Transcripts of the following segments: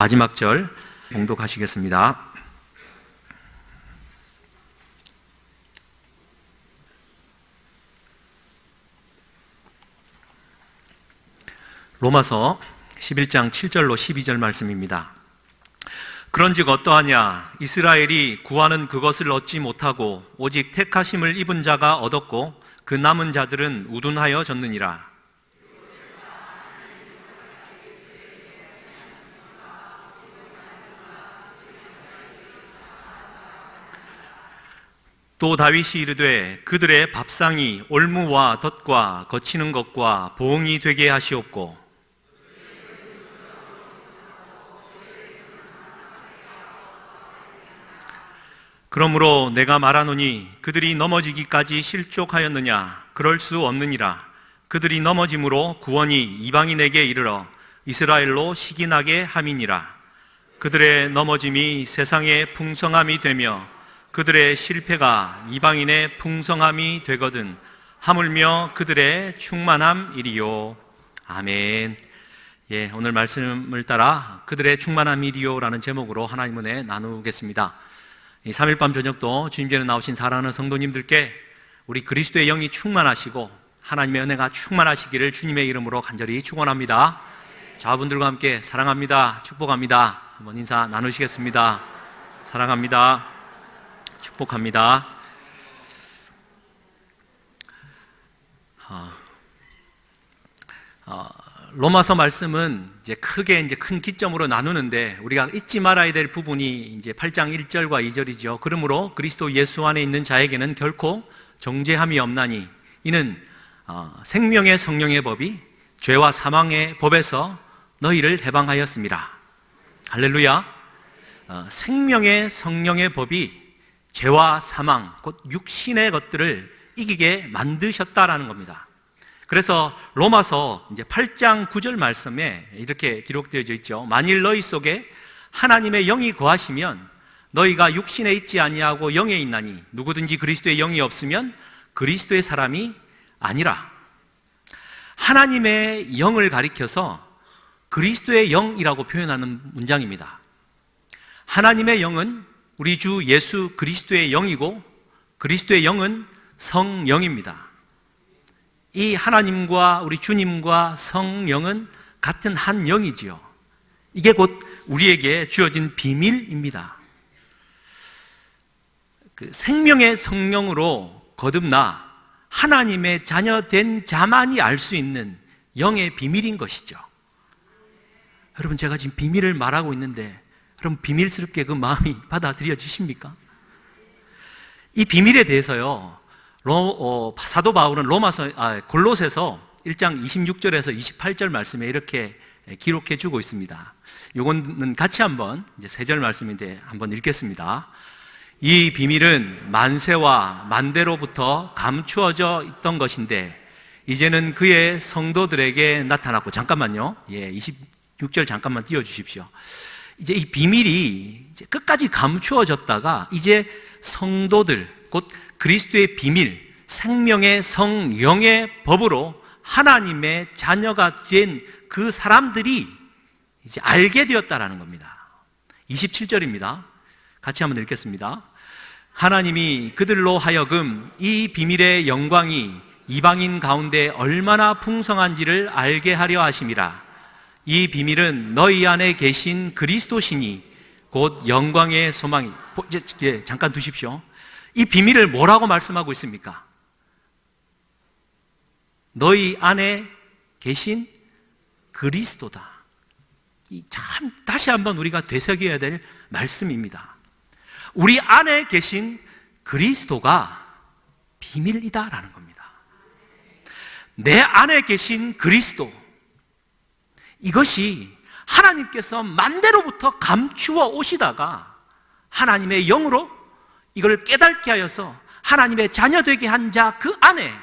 마지막 절 봉독하시겠습니다. 로마서 11장 7절로 12절 말씀입니다. 그런즉 어떠하냐? 이스라엘이 구하는 그것을 얻지 못하고 오직 택하심을 입은 자가 얻었고 그 남은 자들은 우둔하여 졌느니라. 또 다윗이 이르되 그들의 밥상이 올무와 덫과 거치는 것과 보응이 되게 하시옵고 그러므로 내가 말하노니 그들이 넘어지기까지 실족하였느냐? 그럴 수 없느니라. 그들이 넘어짐으로 구원이 이방인에게 이르러 이스라엘로 시기나게 함이니라. 그들의 넘어짐이 세상의 풍성함이 되며 그들의 실패가 이방인의 풍성함이 되거든 하물며 그들의 충만함이리요. 아멘. 오늘 말씀을 따라 그들의 충만함이리요라는 제목으로 하나님 은혜 나누겠습니다. 이 3일 밤 저녁도 주님께는 나오신 사랑하는 성도님들께 우리 그리스도의 영이 충만하시고 하나님의 은혜가 충만하시기를 주님의 이름으로 간절히 축원합니다. 자분들과 함께 사랑합니다, 축복합니다 한번 인사 나누시겠습니다. 사랑합니다, 축복합니다. 로마서 말씀은 이제 크게 큰 기점으로 나누는데 우리가 잊지 말아야 될 부분이 이제 8장 1절과 2절이죠. 그러므로 그리스도 예수 안에 있는 자에게는 결코 정죄함이 없나니 이는 생명의 성령의 법이 죄와 사망의 법에서 너희를 해방하였습니다. 할렐루야. 생명의 성령의 법이 죄와 사망, 곧 육신의 것들을 이기게 만드셨다라는 겁니다. 그래서 로마서 이제 8장 9절 말씀에 이렇게 기록되어 있죠. 만일 너희 속에 하나님의 영이 거하시면 너희가 육신에 있지 아니하고 영에 있나니 누구든지 그리스도의 영이 없으면 그리스도의 사람이 아니라. 하나님의 영을 가리켜서 그리스도의 영이라고 표현하는 문장입니다. 하나님의 영은 우리 주 예수 그리스도의 영이고 그리스도의 영은 성령입니다. 이 하나님과 우리 주님과 성령은 같은 한 영이지요. 이게 곧 우리에게 주어진 비밀입니다. 그 생명의 성령으로 거듭나 하나님의 자녀된 자만이 알 수 있는 영의 비밀인 것이죠. 여러분, 제가 지금 비밀을 말하고 있는데 여러분 비밀스럽게 그 마음이 받아들여 지십니까? 이 비밀에 대해서요, 사도 바울은 골로새서 1장 26절에서 28절 말씀에 이렇게 기록해 주고 있습니다. 이거는 같이 한번 이제 3절 말씀인데 한번 읽겠습니다. 이 비밀은 만세와 만대로부터 감추어져 있던 것인데 이제는 그의 성도들에게 나타났고, 잠깐만요. 26절 잠깐만 띄워 주십시오. 이제 이 비밀이 이제 끝까지 감추어졌다가 이제 성도들, 곧 그리스도의 비밀, 생명의 성령의 법으로 하나님의 자녀가 된 그 사람들이 이제 알게 되었다라는 겁니다. 27절입니다. 같이 한번 읽겠습니다. 하나님이 그들로 하여금 이 비밀의 영광이 이방인 가운데 얼마나 풍성한지를 알게 하려 하심이라. 이 비밀은 너희 안에 계신 그리스도시니 곧 영광의 소망이. 잠깐 두십시오. 이 비밀을 뭐라고 말씀하고 있습니까? 너희 안에 계신 그리스도다. 참 다시 한번 우리가 되새겨야 될 말씀입니다. 우리 안에 계신 그리스도가 비밀이다라는 겁니다. 내 안에 계신 그리스도, 이것이 하나님께서 만대로부터 감추어 오시다가 하나님의 영으로 이걸 깨닫게 하여서 하나님의 자녀 되게 한 자 그 안에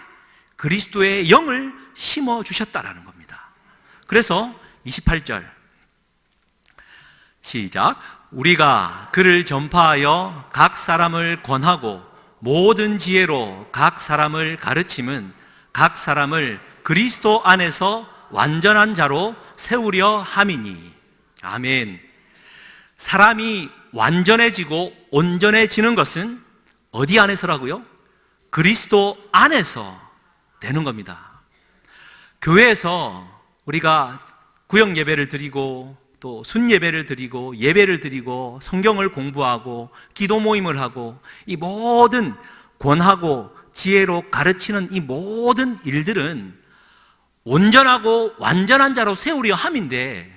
그리스도의 영을 심어 주셨다라는 겁니다. 그래서 28절 시작. 우리가 그를 전파하여 각 사람을 권하고 모든 지혜로 각 사람을 가르침은 각 사람을 그리스도 안에서 완전한 자로 세우려 함이니. 아멘. 사람이 완전해지고 온전해지는 것은 어디 안에서라고요? 그리스도 안에서 되는 겁니다. 교회에서 우리가 구역 예배를 드리고 또 순예배를 드리고 예배를 드리고 성경을 공부하고 기도 모임을 하고 이 모든 권하고 지혜로 가르치는 이 모든 일들은 온전하고 완전한 자로 세우려 함인데,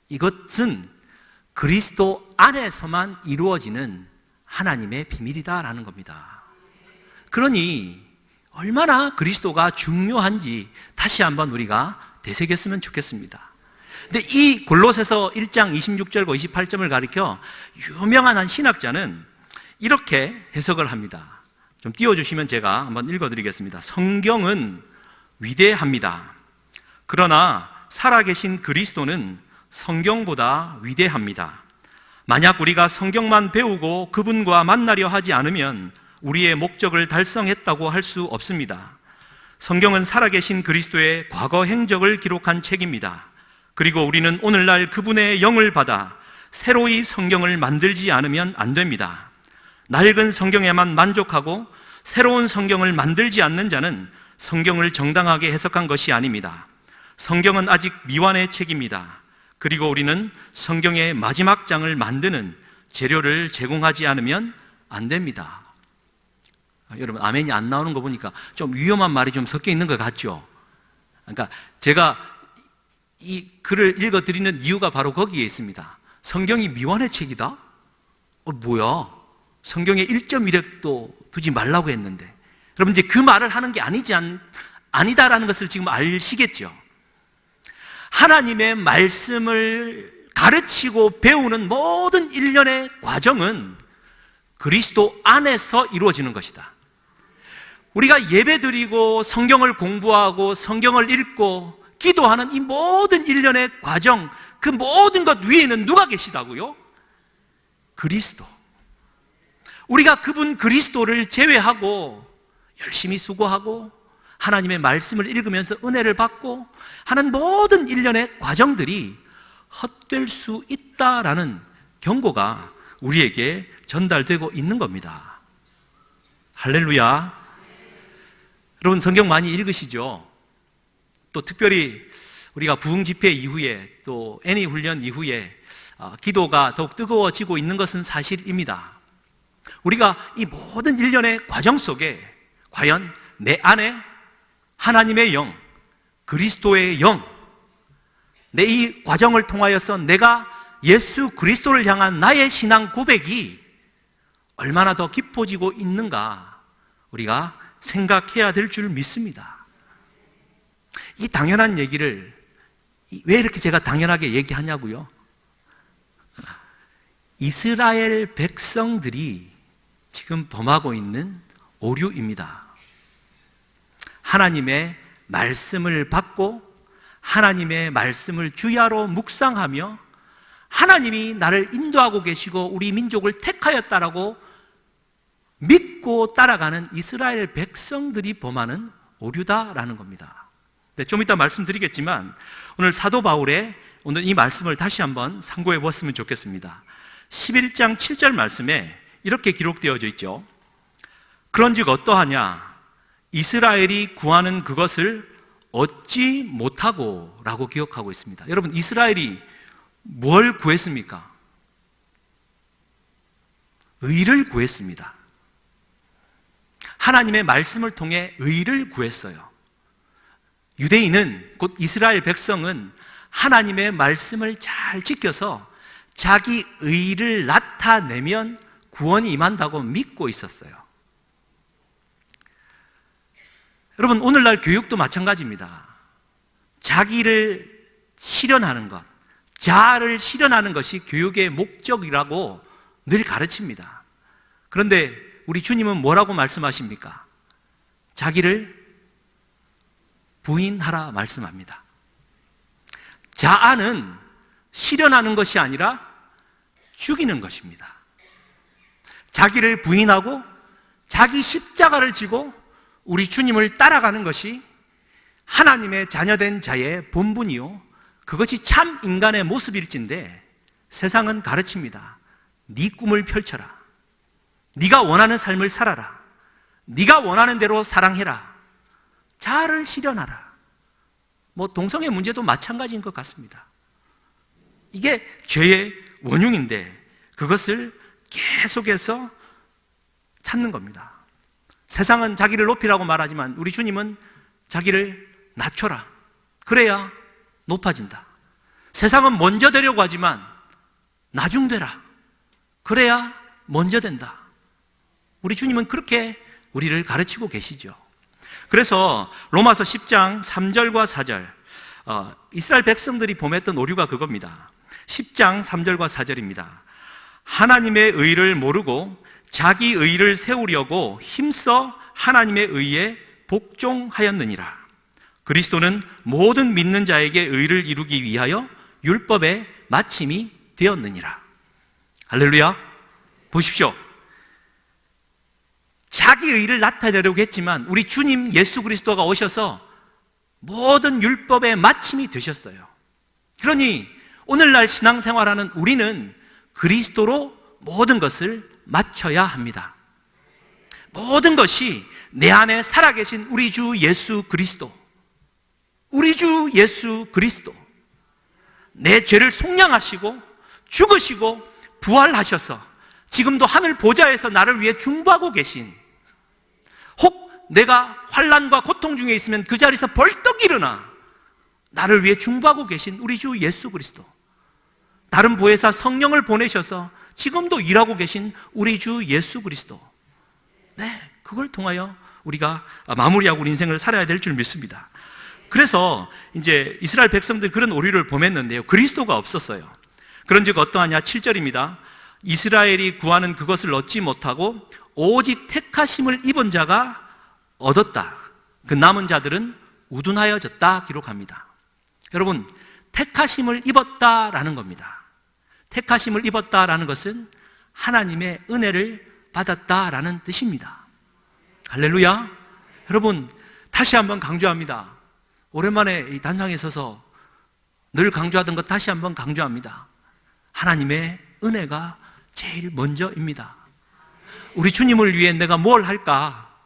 이것은 그리스도 안에서만 이루어지는 하나님의 비밀이다라는 겁니다. 그러니 얼마나 그리스도가 중요한지 다시 한번 우리가 되새겼으면 좋겠습니다. 근데 이 골로새서 1장 26절과 28절을 가리켜 유명한 한 신학자는 이렇게 해석을 합니다. 좀 띄워주시면 제가 한번 읽어드리겠습니다. 성경은 위대합니다. 그러나 살아계신 그리스도는 성경보다 위대합니다. 만약 우리가 성경만 배우고 그분과 만나려 하지 않으면 우리의 목적을 달성했다고 할 수 없습니다. 성경은 살아계신 그리스도의 과거 행적을 기록한 책입니다. 그리고 우리는 오늘날 그분의 영을 받아 새로이 성경을 만들지 않으면 안 됩니다. 낡은 성경에만 만족하고 새로운 성경을 만들지 않는 자는 성경을 정당하게 해석한 것이 아닙니다. 성경은 아직 미완의 책입니다. 그리고 우리는 성경의 마지막 장을 만드는 재료를 제공하지 않으면 안 됩니다. 여러분, 아멘이 안 나오는 거 보니까 좀 위험한 말이 좀 섞여 있는 것 같죠? 그러니까 제가 이 글을 읽어드리는 이유가 바로 거기에 있습니다. 성경이 미완의 책이다? 뭐야? 성경에 1.1획도 두지 말라고 했는데. 여러분, 이제 그 말을 하는 게 아니다라는 것을 지금 아시겠죠? 하나님의 말씀을 가르치고 배우는 모든 일련의 과정은 그리스도 안에서 이루어지는 것이다. 우리가 예배드리고 성경을 공부하고 성경을 읽고 기도하는 이 모든 일련의 과정, 그 모든 것 위에는 누가 계시다고요? 그리스도. 우리가 그분 그리스도를 제외하고 열심히 수고하고 하나님의 말씀을 읽으면서 은혜를 받고 하는 모든 일련의 과정들이 헛될 수 있다라는 경고가 우리에게 전달되고 있는 겁니다. 할렐루야. 여러분, 성경 많이 읽으시죠? 또 특별히 우리가 부흥 집회 이후에 또 애니 훈련 이후에 기도가 더욱 뜨거워지고 있는 것은 사실입니다. 우리가 이 모든 일련의 과정 속에 과연 내 안에 하나님의 영, 그리스도의 영, 내 이 과정을 통하여서 내가 예수 그리스도를 향한 나의 신앙 고백이 얼마나 더 깊어지고 있는가 우리가 생각해야 될 줄 믿습니다. 이 당연한 얘기를 왜 이렇게 제가 당연하게 얘기하냐고요? 이스라엘 백성들이 지금 범하고 있는 오류입니다. 하나님의 말씀을 받고 하나님의 말씀을 주야로 묵상하며 하나님이 나를 인도하고 계시고 우리 민족을 택하였다라고 믿고 따라가는 이스라엘 백성들이 범하는 오류다라는 겁니다. 네, 좀 이따 말씀드리겠지만 오늘 사도 바울의 오늘 이 말씀을 다시 한번 참고해 보았으면 좋겠습니다. 11장 7절 말씀에 이렇게 기록되어져 있죠. 그런즉 어떠하냐? 이스라엘이 구하는 그것을 얻지 못하고 라고 기억하고 있습니다. 여러분, 이스라엘이 뭘 구했습니까? 의를 구했습니다. 하나님의 말씀을 통해 의를 구했어요. 유대인은, 곧 이스라엘 백성은 하나님의 말씀을 잘 지켜서 자기 의를 나타내면 구원이 임한다고 믿고 있었어요. 여러분, 오늘날 교육도 마찬가지입니다. 자기를 실현하는 것, 자아를 실현하는 것이 교육의 목적이라고 늘 가르칩니다. 그런데 우리 주님은 뭐라고 말씀하십니까? 자기를 부인하라 말씀합니다. 자아는 실현하는 것이 아니라 죽이는 것입니다. 자기를 부인하고 자기 십자가를 지고 우리 주님을 따라가는 것이 하나님의 자녀된 자의 본분이요, 그것이 참 인간의 모습일진데 세상은 가르칩니다. 네 꿈을 펼쳐라. 네가 원하는 삶을 살아라. 네가 원하는 대로 사랑해라. 자아를 실현하라. 동성애 문제도 마찬가지인 것 같습니다. 이게 죄의 원흉인데 그것을 계속해서 찾는 겁니다. 세상은 자기를 높이라고 말하지만 우리 주님은 자기를 낮춰라. 그래야 높아진다. 세상은 먼저 되려고 하지만 나중되라. 그래야 먼저 된다. 우리 주님은 그렇게 우리를 가르치고 계시죠. 그래서 로마서 10장 3절과 4절, 이스라엘 백성들이 범했던 오류가 그겁니다. 10장 3절과 4절입니다. 하나님의 의를 모르고 자기 의를 세우려고 힘써 하나님의 의에 복종하였느니라. 그리스도는 모든 믿는 자에게 의를 이루기 위하여 율법의 마침이 되었느니라. 할렐루야. 보십시오. 자기 의를 나타내려고 했지만 우리 주님 예수 그리스도가 오셔서 모든 율법의 마침이 되셨어요. 그러니 오늘날 신앙생활하는 우리는 그리스도로 모든 것을 맞춰야 합니다. 모든 것이 내 안에 살아계신 우리 주 예수 그리스도, 우리 주 예수 그리스도, 내 죄를 속량하시고 죽으시고 부활하셔서 지금도 하늘 보좌에서 나를 위해 중보하고 계신, 혹 내가 환난과 고통 중에 있으면 그 자리에서 벌떡 일어나 나를 위해 중보하고 계신 우리 주 예수 그리스도, 다른 보혜사 성령을 보내셔서 지금도 일하고 계신 우리 주 예수 그리스도, 그걸 통하여 우리가 마무리하고 우리 인생을 살아야 될 줄 믿습니다. 그래서 이제 이스라엘 백성들이 그런 오류를 범했는데요, 그리스도가 없었어요. 그런즉 어떠하냐? 7절입니다. 이스라엘이 구하는 그것을 얻지 못하고 오직 택하심을 입은 자가 얻었다. 그 남은 자들은 우둔하여졌다 기록합니다. 여러분, 택하심을 입었다라는 겁니다. 택하심을 입었다라는 것은 하나님의 은혜를 받았다라는 뜻입니다. 할렐루야. 여러분, 다시 한번 강조합니다. 오랜만에 이 단상에 서서 늘 강조하던 것 다시 한번 강조합니다. 하나님의 은혜가 제일 먼저입니다. 우리 주님을 위해 내가 뭘 할까?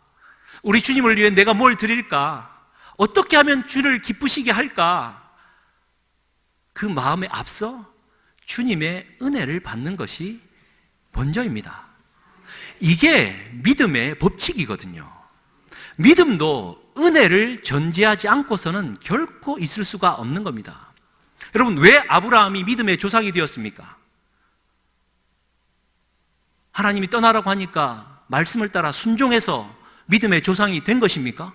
우리 주님을 위해 내가 뭘 드릴까? 어떻게 하면 주를 기쁘시게 할까? 그 마음에 앞서 주님의 은혜를 받는 것이 먼저입니다. 이게 믿음의 법칙이거든요. 믿음도 은혜를 전제하지 않고서는 결코 있을 수가 없는 겁니다. 여러분, 왜 아브라함이 믿음의 조상이 되었습니까? 하나님이 떠나라고 하니까 말씀을 따라 순종해서 믿음의 조상이 된 것입니까?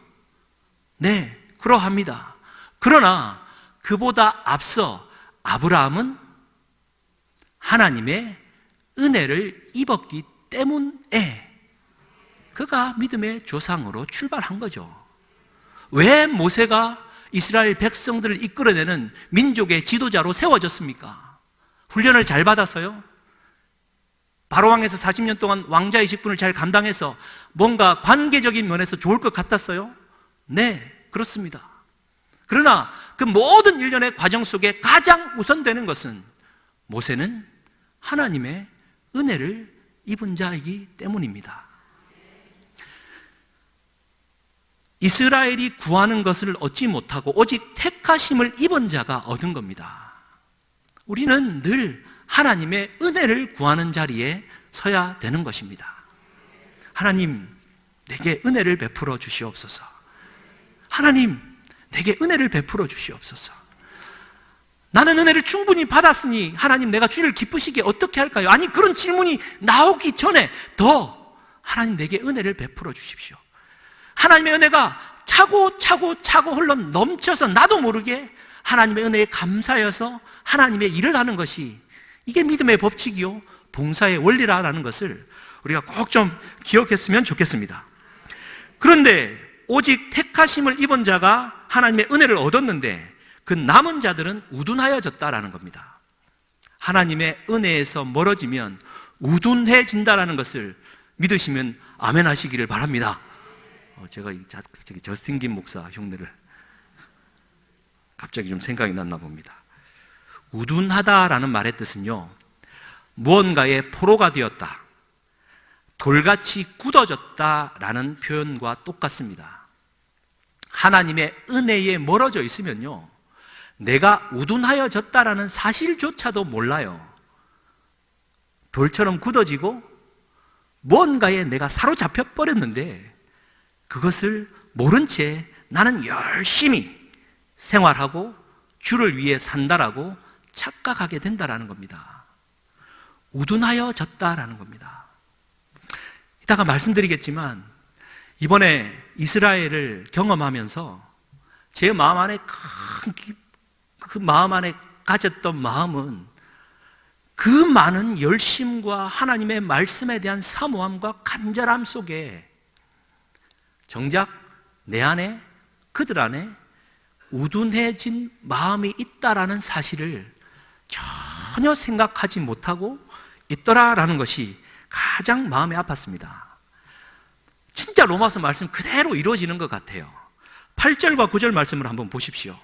네, 그러합니다. 그러나 그보다 앞서 아브라함은 하나님의 은혜를 입었기 때문에 그가 믿음의 조상으로 출발한 거죠. 왜 모세가 이스라엘 백성들을 이끌어내는 민족의 지도자로 세워졌습니까? 훈련을 잘 받았어요? 바로왕에서 40년 동안 왕자의 직분을 잘 감당해서 뭔가 관계적인 면에서 좋을 것 같았어요? 네, 그렇습니다. 그러나 그 모든 일련의 과정 속에 가장 우선되는 것은 모세는 하나님의 은혜를 입은 자이기 때문입니다. 이스라엘이 구하는 것을 얻지 못하고 오직 택하심을 입은 자가 얻은 겁니다. 우리는 늘 하나님의 은혜를 구하는 자리에 서야 되는 것입니다. 하나님, 내게 은혜를 베풀어 주시옵소서. 하나님, 내게 은혜를 베풀어 주시옵소서. 나는 은혜를 충분히 받았으니 하나님, 내가 주를 기쁘시게 어떻게 할까요? 아니, 그런 질문이 나오기 전에 더 하나님, 내게 은혜를 베풀어 주십시오. 하나님의 은혜가 차고 흘러 넘쳐서 나도 모르게 하나님의 은혜에 감사해서 하나님의 일을 하는 것이, 이게 믿음의 법칙이요 봉사의 원리라는 것을 우리가 꼭 좀 기억했으면 좋겠습니다. 그런데 오직 택하심을 입은 자가 하나님의 은혜를 얻었는데 그 남은 자들은 우둔하여졌다라는 겁니다. 하나님의 은혜에서 멀어지면 우둔해진다라는 것을 믿으시면 아멘 하시기를 바랍니다. 제가 저스틴 김 목사 흉내를 갑자기 좀 생각이 났나 봅니다. 우둔하다라는 말의 뜻은요, 무언가의 포로가 되었다, 돌같이 굳어졌다라는 표현과 똑같습니다. 하나님의 은혜에 멀어져 있으면요, 내가 우둔하여졌다라는 사실조차도 몰라요. 돌처럼 굳어지고 무언가에 내가 사로잡혀 버렸는데 그것을 모른 채 나는 열심히 생활하고 주를 위해 산다라고 착각하게 된다라는 겁니다. 우둔하여졌다라는 겁니다. 이따가 말씀드리겠지만 이번에 이스라엘을 경험하면서 제 마음 안에 그 마음 안에 가졌던 마음은 그 많은 열심과 하나님의 말씀에 대한 사모함과 간절함 속에 정작 내 안에, 그들 안에 우둔해진 마음이 있다라는 사실을 전혀 생각하지 못하고 있더라라는 것이 가장 마음이 아팠습니다. 진짜 로마서 말씀 그대로 이루어지는 것 같아요. 8절과 9절 말씀을 한번 보십시오.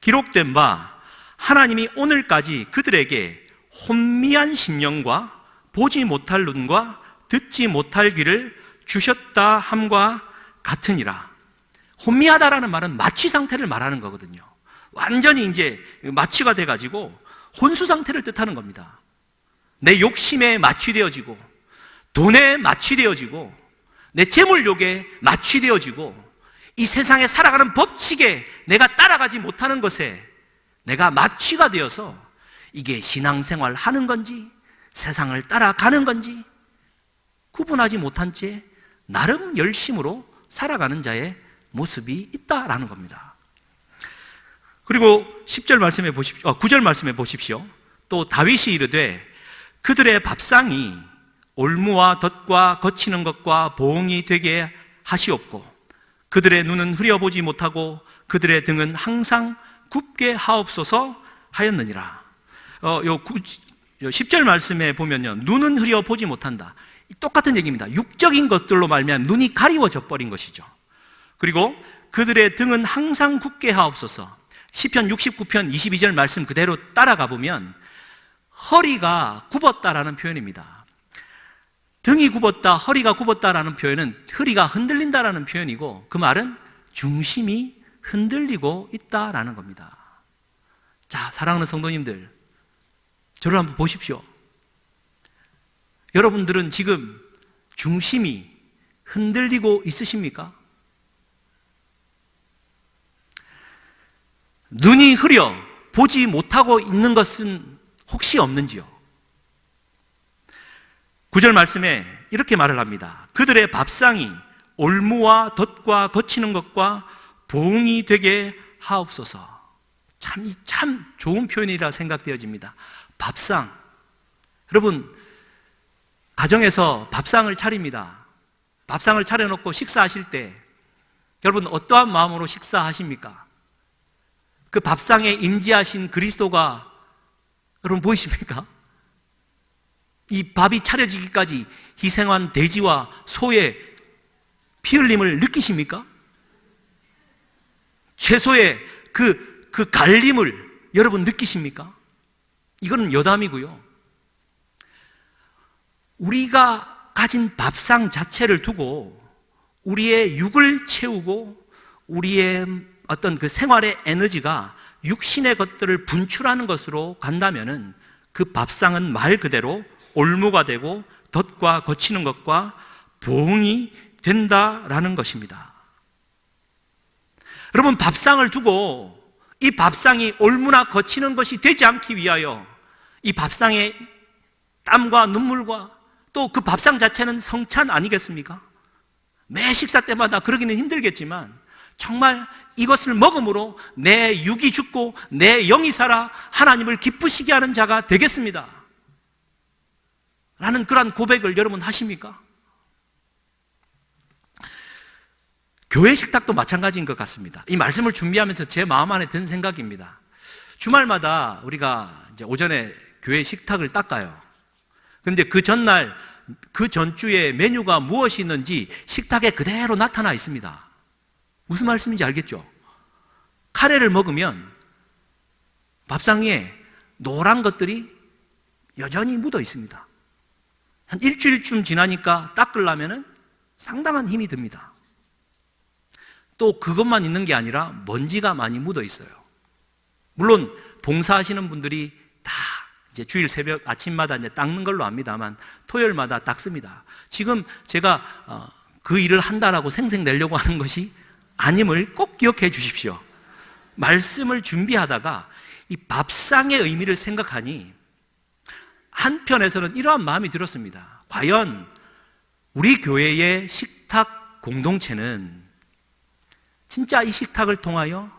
기록된 바 하나님이 오늘까지 그들에게 혼미한 심령과 보지 못할 눈과 듣지 못할 귀를 주셨다 함과 같으니라. 혼미하다라는 말은 마취 상태를 말하는 거거든요. 완전히 이제 마취가 돼가지고 혼수 상태를 뜻하는 겁니다. 내 욕심에 마취되어지고, 돈에 마취되어지고, 내 재물욕에 마취되어지고, 이 세상에 살아가는 법칙에 내가 따라가지 못하는 것에 내가 마취가 되어서 이게 신앙생활 하는 건지 세상을 따라가는 건지 구분하지 못한 채 나름 열심으로 살아가는 자의 모습이 있다라는 겁니다. 그리고 10절 말씀해 보십시오. 9절 말씀해 보십시오. 또 다윗이 이르되 그들의 밥상이 올무와 덫과 거치는 것과 보응이 되게 하시옵고 그들의 눈은 흐려보지 못하고 그들의 등은 항상 굽게 하옵소서 하였느니라. 10절 말씀에 보면요, 눈은 흐려보지 못한다. 똑같은 얘기입니다. 육적인 것들로 말미암아 눈이 가리워져 버린 것이죠. 그리고 그들의 등은 항상 굽게 하옵소서. 시편 69편 22절 말씀 그대로 따라가 보면 허리가 굽었다라는 표현입니다. 등이 굽었다, 허리가 굽었다라는 표현은 허리가 흔들린다라는 표현이고, 그 말은 중심이 흔들리고 있다라는 겁니다. 자, 사랑하는 성도님들, 저를 한번 보십시오. 여러분들은 지금 중심이 흔들리고 있으십니까? 눈이 흐려 보지 못하고 있는 것은 혹시 없는지요? 9절 말씀에 이렇게 말을 합니다. 그들의 밥상이 올무와 덫과 거치는 것과 보응이 되게 하옵소서. 참 좋은 표현이라 생각되어집니다. 밥상. 여러분, 가정에서 밥상을 차립니다. 밥상을 차려놓고 식사하실 때 여러분 어떠한 마음으로 식사하십니까? 그 밥상에 임재하신 그리스도가 여러분 보이십니까? 이 밥이 차려지기까지 희생한 돼지와 소의 피 흘림을 느끼십니까? 채소의 그 갈림을 여러분 느끼십니까? 이거는 여담이고요. 우리가 가진 밥상 자체를 두고 우리의 육을 채우고 우리의 어떤 그 생활의 에너지가 육신의 것들을 분출하는 것으로 간다면은 그 밥상은 말 그대로 올무가 되고 덫과 거치는 것과 보응이 된다라는 것입니다. 여러분, 밥상을 두고 이 밥상이 올무나 거치는 것이 되지 않기 위하여 이 밥상에 땀과 눈물과 또 그 밥상 자체는 성찬 아니겠습니까? 매 식사 때마다 그러기는 힘들겠지만 정말 이것을 먹음으로 내 육이 죽고 내 영이 살아 하나님을 기쁘시게 하는 자가 되겠습니다 라는 그러한 고백을 여러분 하십니까? 교회 식탁도 마찬가지인 것 같습니다. 이 말씀을 준비하면서 제 마음 안에 든 생각입니다. 주말마다 우리가 이제 오전에 교회 식탁을 닦아요. 그런데 그 전날, 그 전주에 메뉴가 무엇이 있는지 식탁에 그대로 나타나 있습니다. 무슨 말씀인지 알겠죠? 카레를 먹으면 밥상 위에 노란 것들이 여전히 묻어 있습니다. 한 일주일쯤 지나니까 닦으려면 상당한 힘이 듭니다. 또 그것만 있는 게 아니라 먼지가 많이 묻어 있어요. 물론 봉사하시는 분들이 다 이제 주일 새벽 아침마다 이제 닦는 걸로 압니다만 토요일마다 닦습니다. 지금 제가 그 일을 한다라고 생색내려고 하는 것이 아님을 꼭 기억해 주십시오. 말씀을 준비하다가 이 밥상의 의미를 생각하니 한편에서는 이러한 마음이 들었습니다. 과연 우리 교회의 식탁 공동체는 진짜 이 식탁을 통하여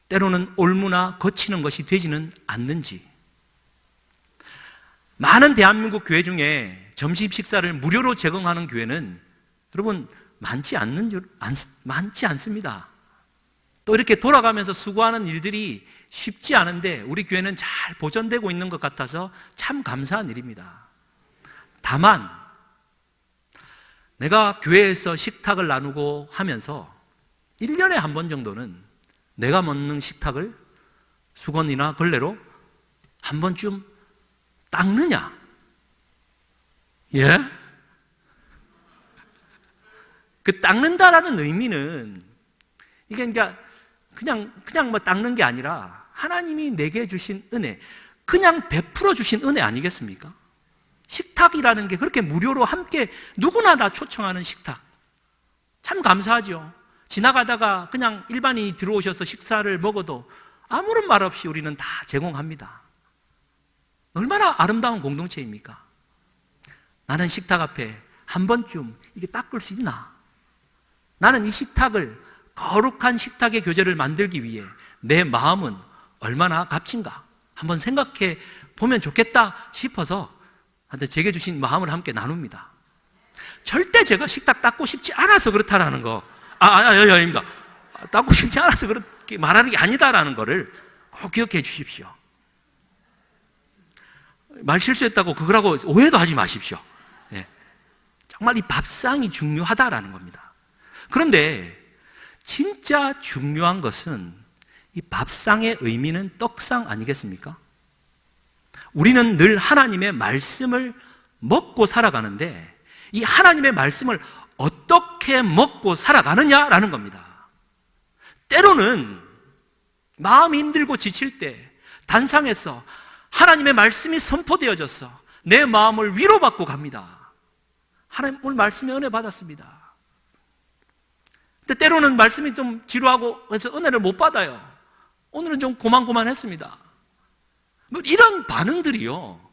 때로는 옳무나 거치는 것이 되지는 않는지. 많은 대한민국 교회 중에 점심 식사를 무료로 제공하는 교회는 여러분 많지 않습니다. 또 이렇게 돌아가면서 수고하는 일들이 쉽지 않은데 우리 교회는 잘 보존되고 있는 것 같아서 참 감사한 일입니다. 다만 내가 교회에서 식탁을 나누고 하면서 1년에 한 번 정도는 내가 먹는 식탁을 수건이나 걸레로 한 번쯤 닦느냐? 예? 그 닦는다라는 의미는 이게 그냥 뭐 닦는 게 아니라 하나님이 내게 주신 은혜, 그냥 베풀어 주신 은혜 아니겠습니까? 식탁이라는 게 그렇게 무료로 함께 누구나 다 초청하는 식탁. 참 감사하죠. 지나가다가 그냥 일반인이 들어오셔서 식사를 먹어도 아무런 말 없이 우리는 다 제공합니다. 얼마나 아름다운 공동체입니까? 나는 식탁 앞에 한 번쯤 이게 닦을 수 있나? 나는 이 식탁을 거룩한 식탁의 교제를 만들기 위해 내 마음은 얼마나 값진가? 한번 생각해 보면 좋겠다 싶어서 한테 제게 주신 마음을 함께 나눕니다. 절대 제가 식탁 닦고 싶지 않아서 그렇다라는 거, 아닙니다. 닦고 싶지 않아서 그렇게 말하는 게 아니다라는 거를 꼭 기억해 주십시오. 말 실수했다고 그거라고 오해도 하지 마십시오. 예. 정말 이 밥상이 중요하다라는 겁니다. 그런데 진짜 중요한 것은 이 밥상의 의미는 떡상 아니겠습니까? 우리는 늘 하나님의 말씀을 먹고 살아가는데 이 하나님의 말씀을 어떻게 먹고 살아가느냐라는 겁니다. 때로는 마음이 힘들고 지칠 때 단상에서 하나님의 말씀이 선포되어져서 내 마음을 위로받고 갑니다. 하나님 오늘 말씀에 은혜 받았습니다. 근데 때로는 말씀이 좀 지루하고 그래서 은혜를 못 받아요. 오늘은 좀 고만고만했습니다. 뭐 이런 반응들이요,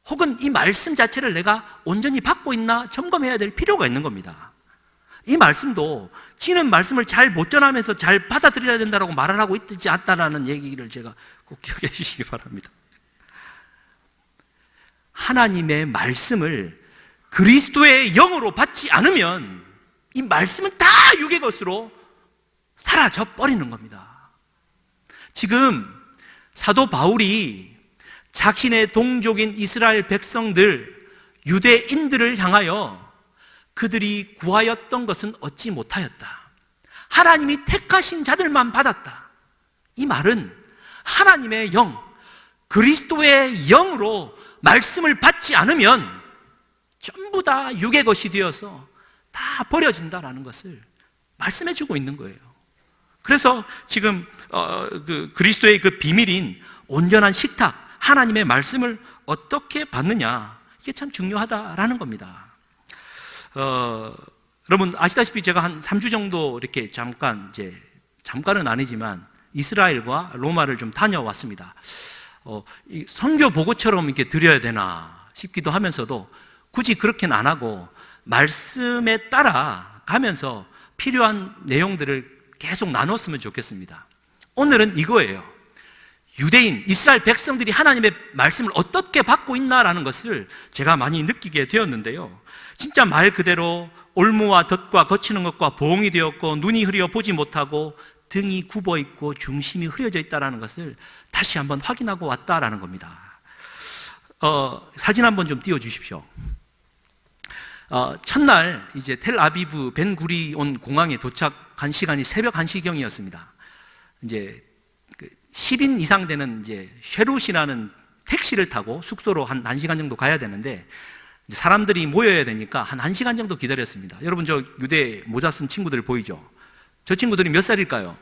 혹은 이 말씀 자체를 내가 온전히 받고 있나 점검해야 될 필요가 있는 겁니다. 이 말씀도 지는 말씀을 잘 못 전하면서 잘 받아들여야 된다고 말을 하고 있지 않다라는 얘기를 제가 꼭 기억해 주시기 바랍니다. 하나님의 말씀을 그리스도의 영으로 받지 않으면 이 말씀은 다 육의 것으로 사라져 버리는 겁니다. 지금 사도 바울이 자신의 동족인 이스라엘 백성들, 유대인들을 향하여 그들이 구하였던 것은 얻지 못하였다, 하나님이 택하신 자들만 받았다, 이 말은 하나님의 영, 그리스도의 영으로 말씀을 받지 않으면 전부 다 육의 것이 되어서 다 버려진다라는 것을 말씀해 주고 있는 거예요. 그래서 지금 그리스도의 그 비밀인 온전한 식탁, 하나님의 말씀을 어떻게 받느냐, 이게 참 중요하다라는 겁니다. 여러분 아시다시피 제가 한 3주 정도 이렇게 잠깐은 아니지만 이스라엘과 로마를 좀 다녀왔습니다. 이 선교 보고처럼 이렇게 드려야 되나 싶기도 하면서도 굳이 그렇게는 안 하고 말씀에 따라 가면서 필요한 내용들을 계속 나눴으면 좋겠습니다. 오늘은 이거예요. 유대인, 이스라엘 백성들이 하나님의 말씀을 어떻게 받고 있나라는 것을 제가 많이 느끼게 되었는데요, 진짜 말 그대로 올무와 덫과 거치는 것과 보응이 되었고 눈이 흐려 보지 못하고 등이 굽어 있고 중심이 흐려져 있다는 것을 다시 한번 확인하고 왔다라는 겁니다. 사진 한번 좀 띄워주십시오. 첫날 이제 텔아비브 벤구리온 공항에 도착한 시간이 새벽 1시경이었습니다. 이제 10인 이상 되는 이제 쉐룻이라는 택시를 타고 숙소로 한 1시간 정도 가야 되는데 사람들이 모여야 되니까 한 1시간 정도 기다렸습니다. 여러분 저 유대 모자 쓴 친구들 보이죠? 저 친구들이 몇 살일까요?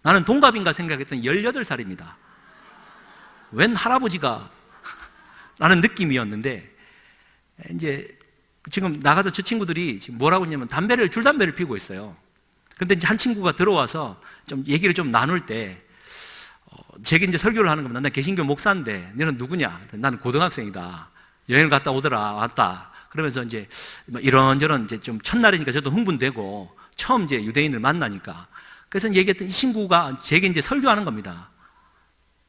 나는 동갑인가 생각했더니 18살입니다. 웬 할아버지가 라는 느낌이었는데 이제 지금 나가서 저 친구들이 지금 뭐라고 했냐면 줄담배를 피우고 있어요. 그런데 이제 한 친구가 들어와서 좀 얘기를 좀 나눌 때 제게 이제 설교를 하는 겁니다. 나 개신교 목사인데 너는 누구냐? 나는 고등학생이다. 여행을 갔다 왔다. 그러면서 이제 이런저런 이제 좀 첫날이니까 저도 흥분되고 처음 이제 유대인을 만나니까 그래서 얘기했던 이 친구가 제게 이제 설교하는 겁니다.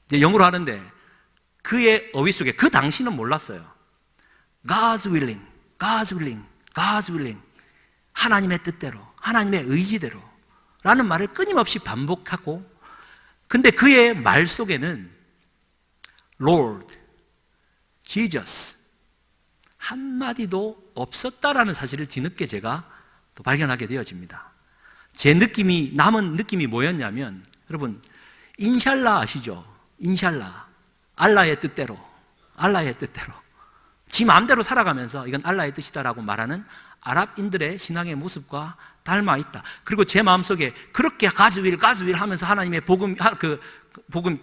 이제 영어로 하는데 그의 어휘 속에 그 당시는 몰랐어요. God's willing, God's willing, God's willing. 하나님의 뜻대로, 하나님의 의지대로 라는 말을 끊임없이 반복하고 근데 그의 말 속에는 Lord, Jesus 한마디도 없었다라는 사실을 뒤늦게 제가 또 발견하게 되어집니다. 제 느낌이 남은 느낌이 뭐였냐면 여러분 인샬라 아시죠? 인샬라 알라의 뜻대로 지 마음대로 살아가면서 이건 알라의 뜻이다라고 말하는 아랍인들의 신앙의 모습과 닮아 있다. 그리고 제 마음속에 그렇게 가즈윌 하면서 하나님의 복음